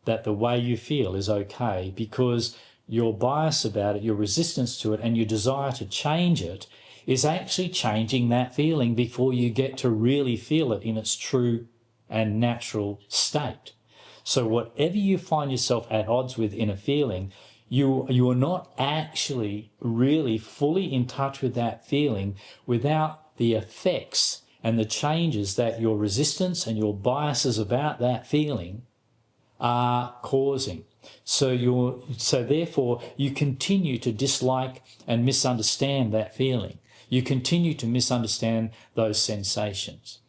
that the way you feel is okay, because your bias about it, your resistance to it, and your desire to change it is actually changing that feeling before you get to really feel it in its true and natural state. So whatever you find yourself at odds with in a feeling, you are not actually really fully in touch with that feeling without the effects and the changes that your resistance and your biases about that feeling are causing. So therefore you continue to dislike and misunderstand that feeling. You continue to misunderstand those sensations.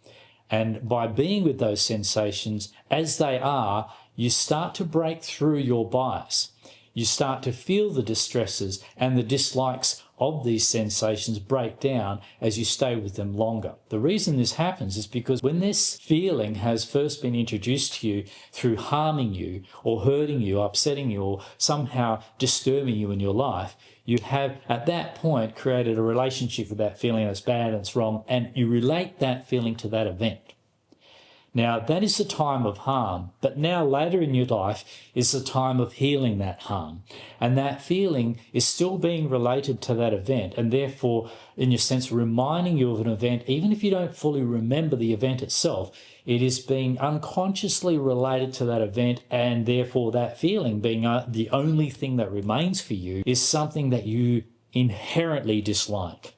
And by being with those sensations as they are, you start to break through your bias. You start to feel the distresses and the dislikes of these sensations break down as you stay with them longer. The reason this happens is because when this feeling has first been introduced to you through harming you or hurting you, upsetting you, or somehow disturbing you in your life, you have at that point created a relationship with that feeling that's bad and it's wrong, and you relate that feeling to that event. Now, that is the time of harm, but now later in your life is the time of healing that harm. And that feeling is still being related to that event, and therefore, in your sense, reminding you of an event, even if you don't fully remember the event itself, it is being unconsciously related to that event, and therefore that feeling being the only thing that remains for you is something that you inherently dislike.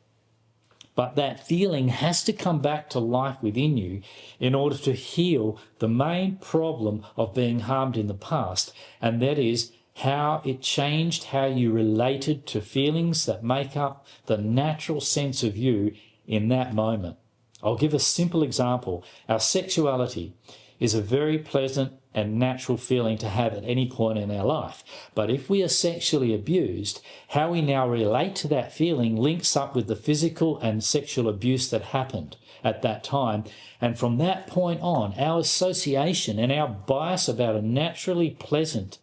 But that feeling has to come back to life within you in order to heal the main problem of being harmed in the past, and that is how it changed how you related to feelings that make up the natural sense of you in that moment. I'll give a simple example. Our sexuality is a very pleasant and natural feeling to have at any point in our life. But if we are sexually abused, how we now relate to that feeling links up with the physical and sexual abuse that happened at that time. And from that point on, our association and our bias about a naturally pleasant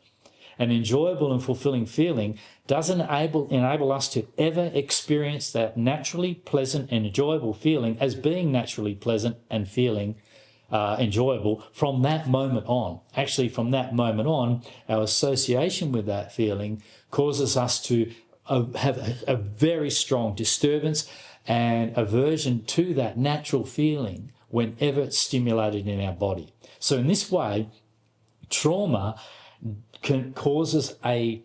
and enjoyable and fulfilling feeling doesn't enable us to ever experience that naturally pleasant and enjoyable feeling as being naturally pleasant and feeling enjoyable from that moment on. Actually, from that moment on, our association with that feeling causes us to have a very strong disturbance and aversion to that natural feeling whenever it's stimulated in our body. So in this way, trauma causes a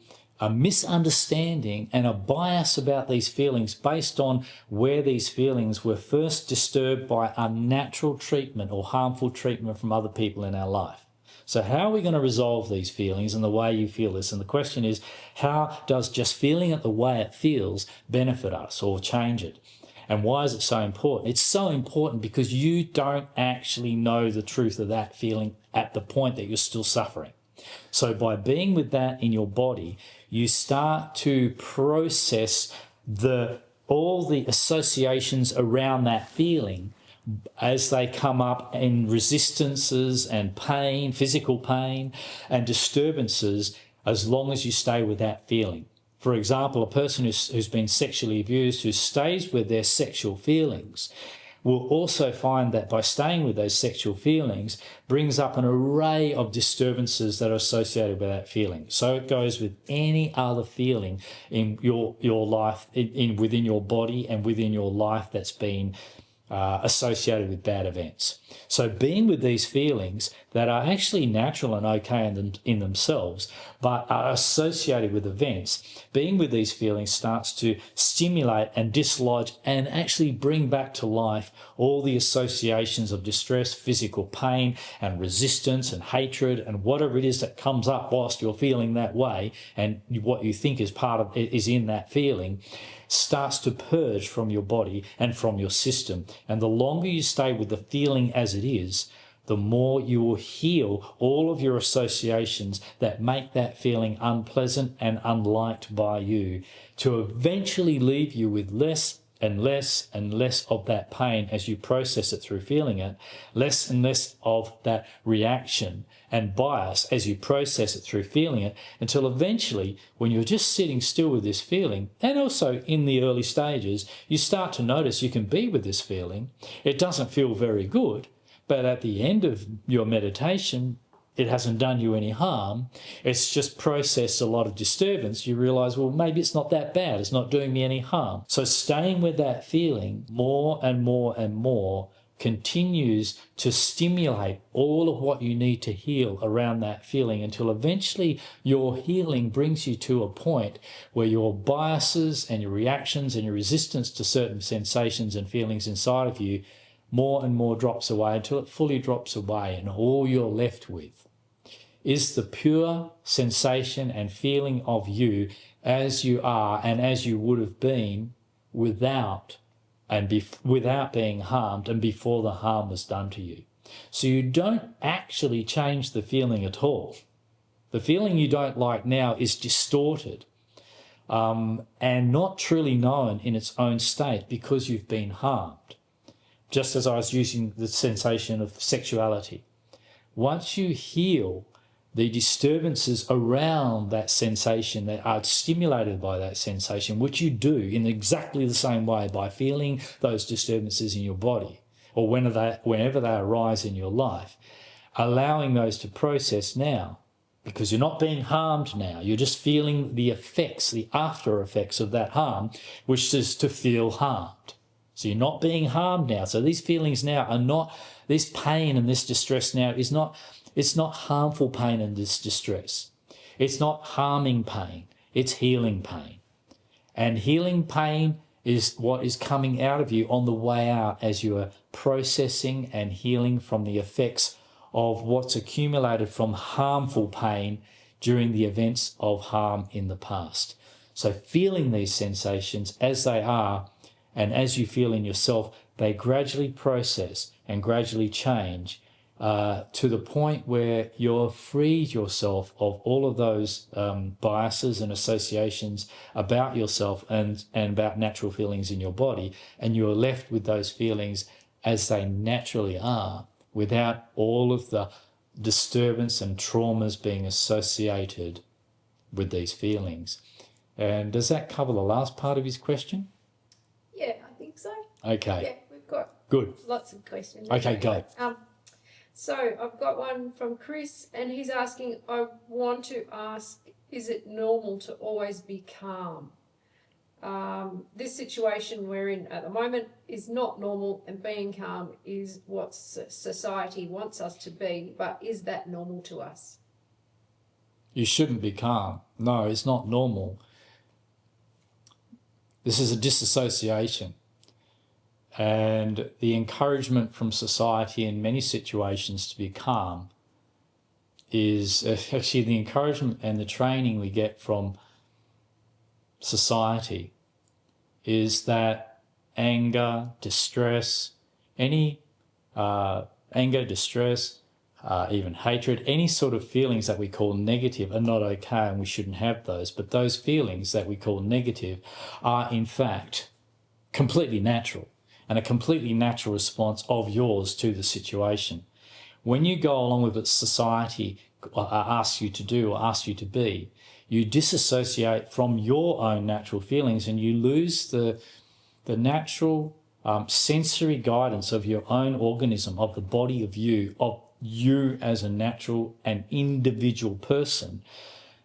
misunderstanding and a bias about these feelings based on where these feelings were first disturbed by unnatural treatment or harmful treatment from other people in our life. So how are we going to resolve these feelings and the way you feel this? And the question is, how does just feeling it the way it feels benefit us or change it? And why is it so important? It's so important because you don't actually know the truth of that feeling at the point that you're still suffering. So by being with that in your body, you start to process all the associations around that feeling as they come up in resistances and pain, physical pain and disturbances, as long as you stay with that feeling. For example, a person who's been sexually abused, who stays with their sexual feelings, will also find that by staying with those sexual feelings brings up an array of disturbances that are associated with that feeling. So it goes with any other feeling in your life, within your body and within your life that's been associated with bad events. So being with these feelings that are actually natural and okay in themselves, but are associated with events, being with these feelings starts to stimulate and dislodge and actually bring back to life all the associations of distress, physical pain and resistance and hatred and whatever it is that comes up whilst you're feeling that way, and what you think is in that feeling starts to purge from your body and from your system. And the longer you stay with the feeling as it is, the more you will heal all of your associations that make that feeling unpleasant and unliked by you, to eventually leave you with less and less and less of that pain as you process it through feeling it, less and less of that reaction and bias as you process it through feeling it, until eventually, when you're just sitting still with this feeling, and also in the early stages, you start to notice you can be with this feeling. It doesn't feel very good, but at the end of your meditation, it hasn't done you any harm. It's just processed a lot of disturbance. You realise, well, maybe it's not that bad. It's not doing me any harm. So staying with that feeling more and more and more continues to stimulate all of what you need to heal around that feeling until eventually your healing brings you to a point where your biases and your reactions and your resistance to certain sensations and feelings inside of you more and more drops away until it fully drops away, and all you're left with is the pure sensation and feeling of you as you are and as you would have been without being harmed and before the harm was done to you. So you don't actually change the feeling at all. The feeling you don't like now is distorted and not truly known in its own state because you've been harmed. Just as I was using the sensation of sexuality. Once you heal the disturbances around that sensation that are stimulated by that sensation, which you do in exactly the same way by feeling those disturbances in your body or whenever they arise in your life, allowing those to process now, because you're not being harmed now, you're just feeling the effects, the after effects of that harm, which is to feel harmed. So you're not being harmed now. So these feelings now are not, this pain and this distress now is not, it's not harmful pain and this distress. It's not harming pain. It's healing pain. And healing pain is what is coming out of you on the way out as you are processing and healing from the effects of what's accumulated from harmful pain during the events of harm in the past. So feeling these sensations as they are, and as you feel in yourself, they gradually process and gradually change to the point where you're freed yourself of all of those biases and associations about yourself and about natural feelings in your body, and you're left with those feelings as they naturally are, without all of the disturbance and traumas being associated with these feelings. And does that cover the last part of his question? Yeah, I think so. Okay. Yeah, we've got Good. lots of questions. Okay, go. So I've got one from Chris, and he's asking, I want to ask, is it normal to always be calm? This situation we're in at the moment is not normal, and being calm is what society wants us to be, but is that normal to us? You shouldn't be calm. No, it's not normal. This is a disassociation, and the encouragement from society in many situations to be calm is actually the encouragement and the training we get from society is that anger, distress, any anger, distress, even hatred, any sort of feelings that we call negative are not okay, and we shouldn't have those. But those feelings that we call negative are in fact completely natural and a completely natural response of yours to the situation. When you go along with what society asks you to do or asks you to be, you disassociate from your own natural feelings and you lose the natural sensory guidance of your own organism, of the body of you as a natural and individual person,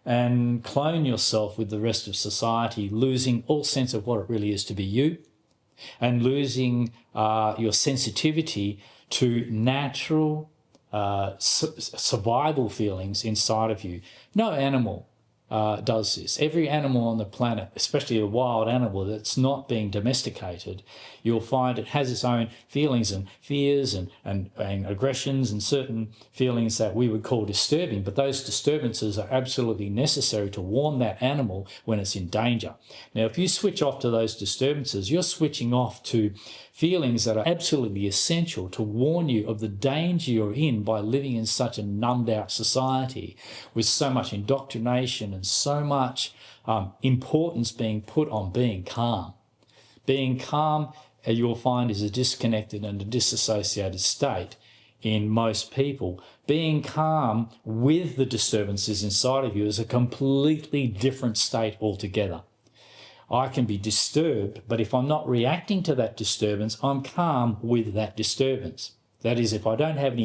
and clone yourself with the rest of society, losing all sense of what it really is to be you, and losing your sensitivity to natural survival feelings inside of you. No animal does this. Every animal on the planet, especially a wild animal that's not being domesticated, you'll find it has its own feelings and fears and aggressions and certain feelings that we would call disturbing, but those disturbances are absolutely necessary to warn that animal when it's in danger. Now, if you switch off to those disturbances, you're switching off to feelings that are absolutely essential to warn you of the danger you're in by living in such a numbed out society with so much indoctrination and so much importance being put on being calm. Being calm, you'll find, is a disconnected and a disassociated state in most people. Being calm with the disturbances inside of you is a completely different state altogether. I can be disturbed, but if I'm not reacting to that disturbance, I'm calm with that disturbance. That is, if I don't have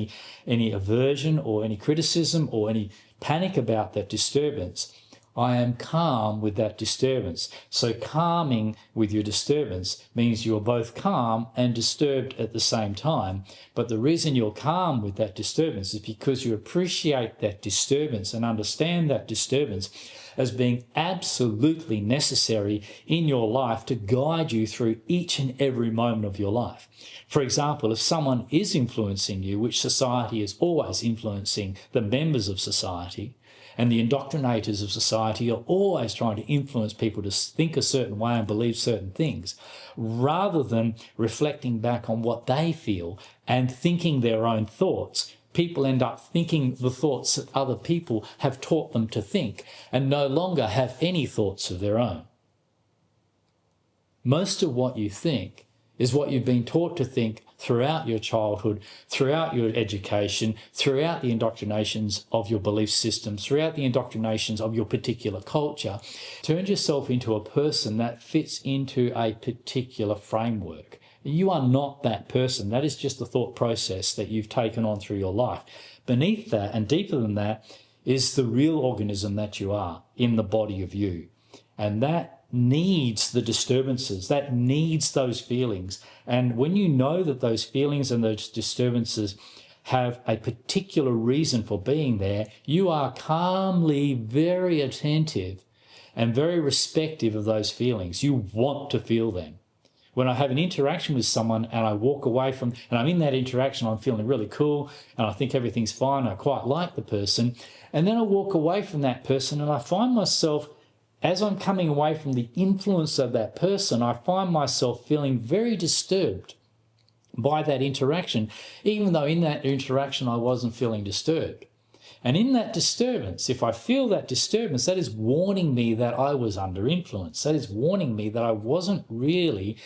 any aversion or any criticism or any panic about that disturbance, I am calm with that disturbance. So calming with your disturbance means you're both calm and disturbed at the same time. But the reason you're calm with that disturbance is because you appreciate that disturbance and understand that disturbance as being absolutely necessary in your life to guide you through each and every moment of your life. For example, if someone is influencing you, which society is always influencing the members of society, and the indoctrinators of society are always trying to influence people to think a certain way and believe certain things, rather than reflecting back on what they feel and thinking their own thoughts, people end up thinking the thoughts that other people have taught them to think and no longer have any thoughts of their own. Most of what you think is what you've been taught to think throughout your childhood, throughout your education, throughout the indoctrinations of your belief systems, throughout the indoctrinations of your particular culture. Turn yourself into a person that fits into a particular framework. You are not that person. That is just the thought process that you've taken on through your life. Beneath that and deeper than that is the real organism that you are in the body of you. And that needs the disturbances, that needs those feelings. And when you know that those feelings and those disturbances have a particular reason for being there, you are calmly very attentive and very respective of those feelings. You want to feel them. When I have an interaction with someone and I walk away from, and I'm in that interaction, I'm feeling really cool and I think everything's fine, I quite like the person, and then I walk away from that person and I find myself, as I'm coming away from the influence of that person, I find myself feeling very disturbed by that interaction, even though in that interaction I wasn't feeling disturbed. And in that disturbance, if I feel that disturbance, that is warning me that I was under influence. That is warning me that I wasn't really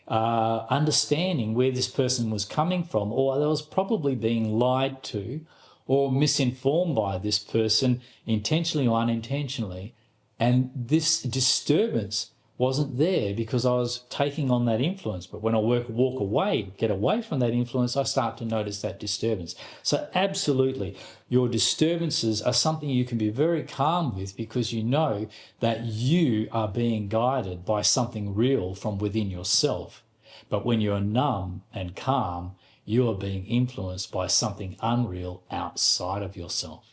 understanding where this person was coming from, or I was probably being lied to or misinformed by this person intentionally or unintentionally. And this disturbance wasn't there because I was taking on that influence. But when I walk away, get away from that influence, I start to notice that disturbance. So absolutely, your disturbances are something you can be very calm with because you know that you are being guided by something real from within yourself. But when you're numb and calm, you are being influenced by something unreal outside of yourself.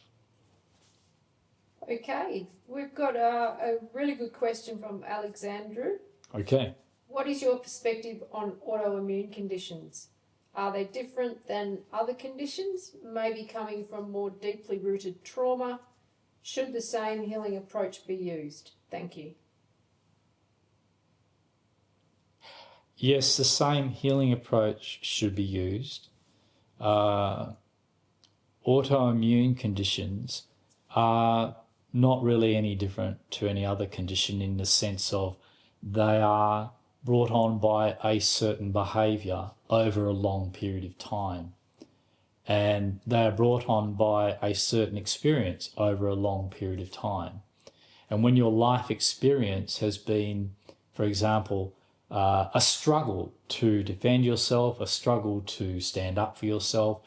Okay, we've got a really good question from Alexandru. Okay. What is your perspective on autoimmune conditions? Are they different than other conditions, maybe coming from more deeply rooted trauma? Should the same healing approach be used? Thank you. Yes, the same healing approach should be used. Autoimmune conditions are not really any different to any other condition in the sense of they are brought on by a certain behaviour over a long period of time. And they are brought on by a certain experience over a long period of time. And when your life experience has been, for example, a struggle to defend yourself, a struggle to stand up for yourself,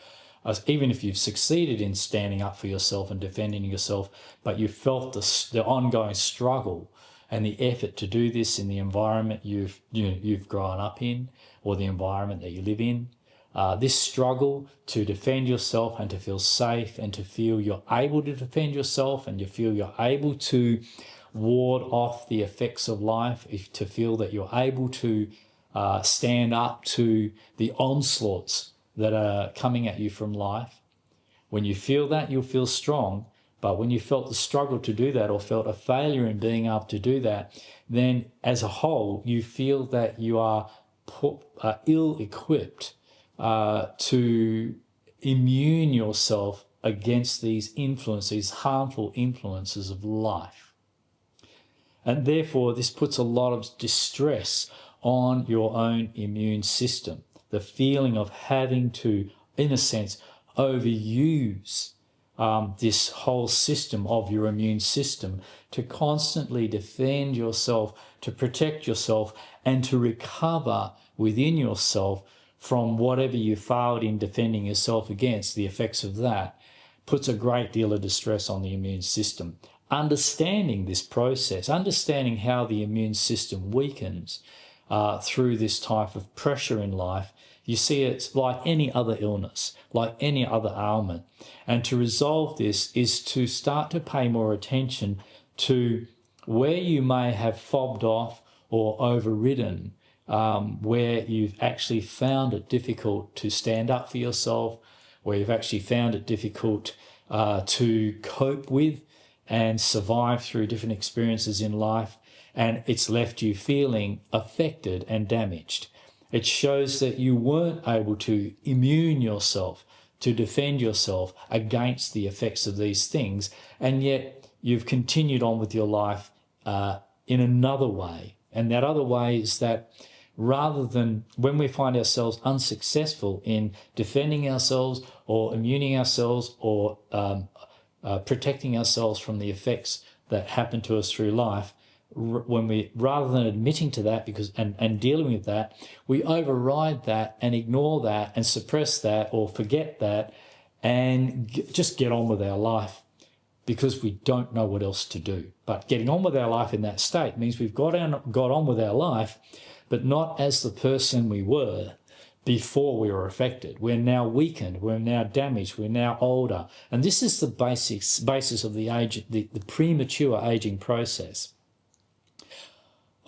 even if you've succeeded in standing up for yourself and defending yourself, but you felt the ongoing struggle and the effort to do this in the environment you've grown up in or the environment that you live in, this struggle to defend yourself and to feel safe and to feel you're able to defend yourself and you feel you're able to ward off the effects of life, to feel that you're able to stand up to the onslaughts that are coming at you from life. When you feel that, you'll feel strong. But when you felt the struggle to do that or felt a failure in being able to do that, then as a whole, you feel that you are ill-equipped to immune yourself against these influences, these harmful influences of life. And therefore, this puts a lot of distress on your own immune system. The feeling of having to, in a sense, overuse this whole system of your immune system to constantly defend yourself, to protect yourself, and to recover within yourself from whatever you failed in defending yourself against, the effects of that, puts a great deal of distress on the immune system. Understanding this process, understanding how the immune system weakens through this type of pressure in life, you see it's like any other illness, like any other ailment. And to resolve this is to start to pay more attention to where you may have fobbed off or overridden, where you've actually found it difficult to stand up for yourself, where you've actually found it difficult to cope with and survive through different experiences in life, and it's left you feeling affected and damaged. It shows that you weren't able to immune yourself, to defend yourself against the effects of these things, and yet you've continued on with your life in another way. And that other way is that rather than when we find ourselves unsuccessful in defending ourselves or immuning ourselves or protecting ourselves from the effects that happen to us through life, when we, rather than admitting to that and dealing with that, we override that and ignore that and suppress that or forget that and just get on with our life because we don't know what else to do. But getting on with our life in that state means we've got on with our life, but not as the person we were before we were affected. We're now weakened, we're now damaged, we're now older. And this is the basis of the premature aging process.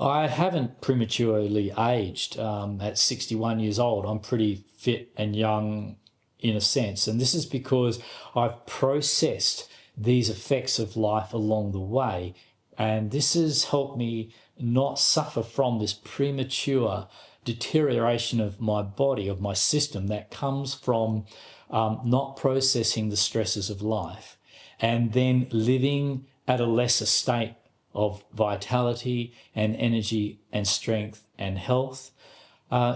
I haven't prematurely aged at 61 years old. I'm pretty fit and young in a sense. And this is because I've processed these effects of life along the way. And this has helped me not suffer from this premature deterioration of my body, of my system that comes from not processing the stresses of life and then living at a lesser state of vitality and energy and strength and health.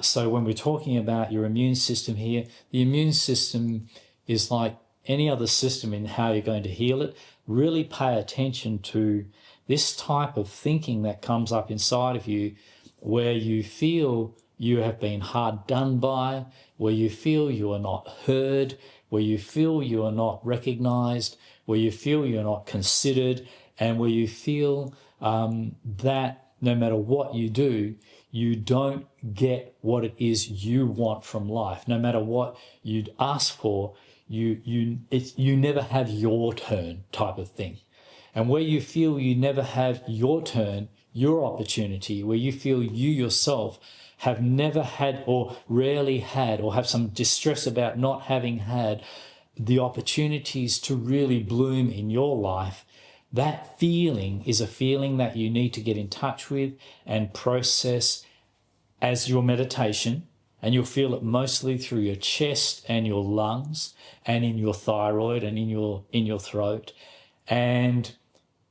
So when we're talking about your immune system here, the immune system is like any other system in how you're going to heal it. Really pay attention to this type of thinking that comes up inside of you where you feel you have been hard done by, where you feel you are not heard, where you feel you are not recognized, where you feel you're not considered, and where you feel that no matter what you do, you don't get what it is you want from life. No matter what you'd ask for, you never have your turn type of thing. And where you feel you never have your turn, your opportunity, where you feel you yourself have never had or rarely had or have some distress about not having had the opportunities to really bloom in your life, that feeling is a feeling that you need to get in touch with and process as your meditation. And you'll feel it mostly through your chest and your lungs and in your thyroid and in your throat and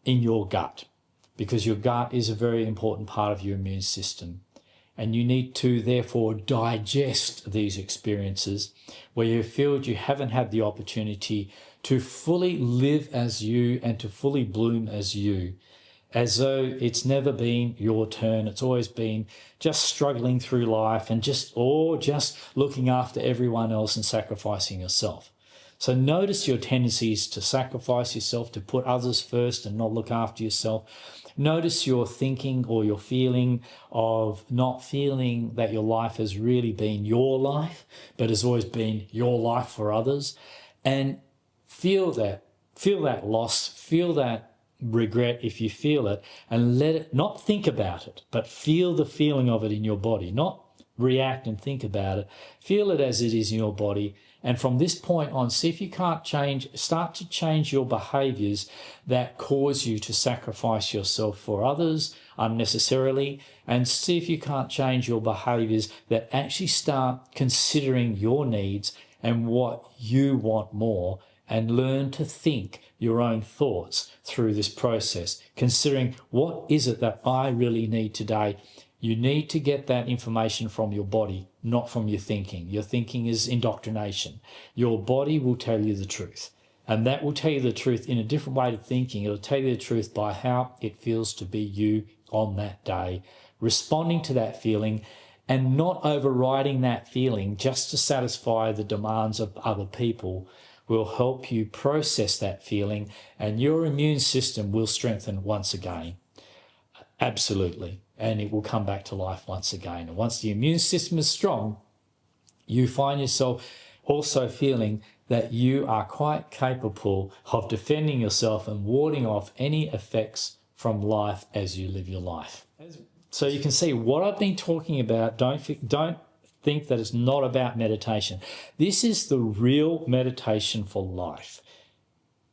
in your gut, because your gut is a very important part of your immune system. And you need to therefore digest these experiences where you feel you haven't had the opportunity to fully live as you and to fully bloom as you, as though it's never been your turn. It's always been just struggling through life and just looking after everyone else and sacrificing yourself. So notice your tendencies to sacrifice yourself, to put others first and not look after yourself. Notice your thinking or your feeling of not feeling that your life has really been your life, but has always been your life for others. And feel that loss, feel that regret if you feel it, and let it, not think about it, but feel the feeling of it in your body, not react and think about it. Feel it as it is in your body. And from this point on, see if you can't start to change your behaviours that cause you to sacrifice yourself for others unnecessarily, and see if you can't change your behaviours that actually start considering your needs and what you want more, and learn to think your own thoughts through this process, considering what is it that I really need today. You need to get that information from your body, not from your thinking. Your thinking is indoctrination. Your body will tell you the truth, and that will tell you the truth in a different way to thinking. It'll tell you the truth by how it feels to be you on that day, responding to that feeling and not overriding that feeling just to satisfy the demands of other people will help you process that feeling, and your immune system will strengthen once again. Absolutely. And it will come back to life once again. And once the immune system is strong, you find yourself also feeling that you are quite capable of defending yourself and warding off any effects from life as you live your life. So you can see what I've been talking about. Don't think that it's not about meditation. This is the real meditation for life.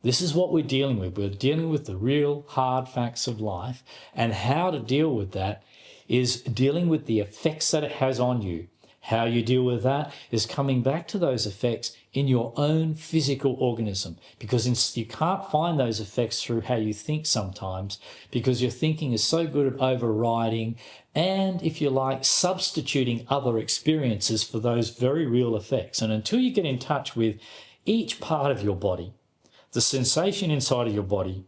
This is what we're dealing with. We're dealing with the real hard facts of life, and how to deal with that is dealing with the effects that it has on you. How you deal with that is coming back to those effects in your own physical organism, because you can't find those effects through how you think sometimes, because your thinking is so good at overriding and, if you like, substituting other experiences for those very real effects. And until you get in touch with each part of your body, the sensation inside of your body,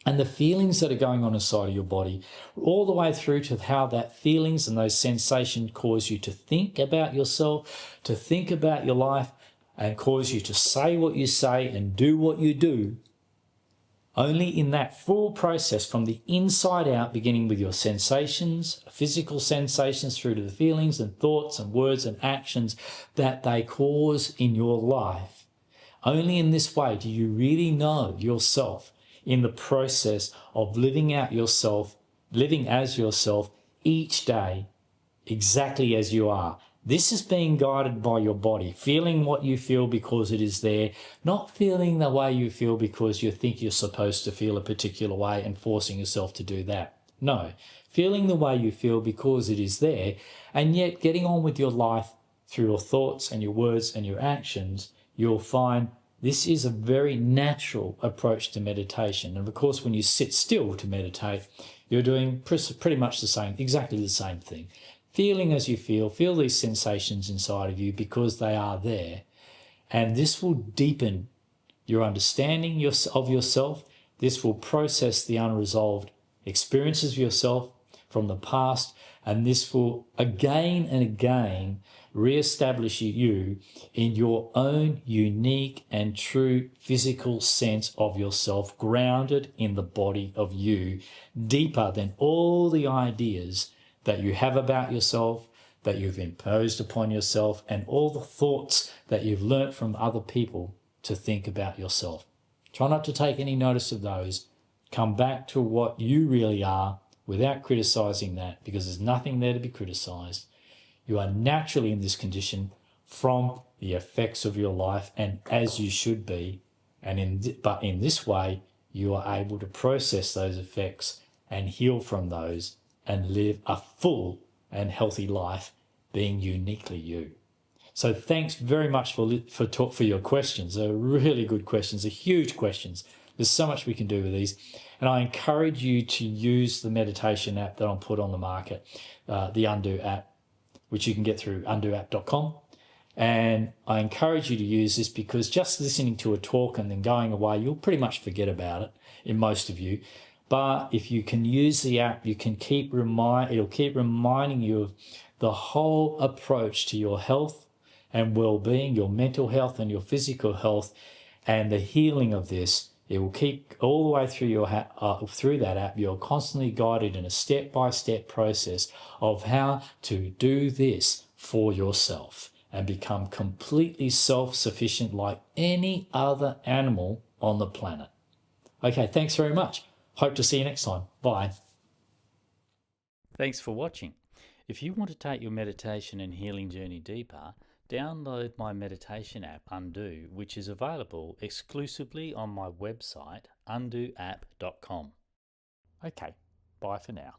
and the feelings that are going on inside of your body, all the way through to how that feelings and those sensations cause you to think about yourself, to think about your life, and cause you to say what you say and do what you do. Only in that full process from the inside out, beginning with your sensations, physical sensations, through to the feelings and thoughts and words and actions that they cause in your life. Only in this way do you really know yourself in the process of living out yourself, living as yourself each day, exactly as you are. This is being guided by your body, feeling what you feel because it is there, not feeling the way you feel because you think you're supposed to feel a particular way and forcing yourself to do that. No, feeling the way you feel because it is there, and yet getting on with your life through your thoughts and your words and your actions. You'll find this is a very natural approach to meditation. And of course, when you sit still to meditate, you're doing pretty much the same, exactly the same thing. Feeling as you feel these sensations inside of you because they are there. And this will deepen your understanding of yourself. This will process the unresolved experiences of yourself from the past. And this will again and again re-establish you in your own unique and true physical sense of yourself, grounded in the body of you, deeper than all the ideas that you have about yourself, that you've imposed upon yourself, and all the thoughts that you've learnt from other people to think about yourself. Try not to take any notice of those. Come back to what you really are without criticising that, because there's nothing there to be criticised. You are naturally in this condition from the effects of your life, and as you should be. But in this way, you are able to process those effects and heal from those and live a full and healthy life, being uniquely you. So thanks very much for your questions. They're really good questions. They're huge questions. There's so much we can do with these. And I encourage you to use the meditation app that I'll put on the market, the Undo app, which you can get through undoapp.com. And I encourage you to use this, because just listening to a talk and then going away, you'll pretty much forget about it, in most of you. But if you can use the app, you can it'll keep reminding you of the whole approach to your health and well-being, your mental health and your physical health, and the healing of this. It will keep all the way through through that app. You're constantly guided in a step-by-step process of how to do this for yourself and become completely self-sufficient like any other animal on the planet. Okay, thanks very much. Hope to see you next time. Bye. Thanks for watching. If you want to take your meditation and healing journey deeper, download my meditation app, Undo, which is available exclusively on my website, undoapp.com. Okay, bye for now.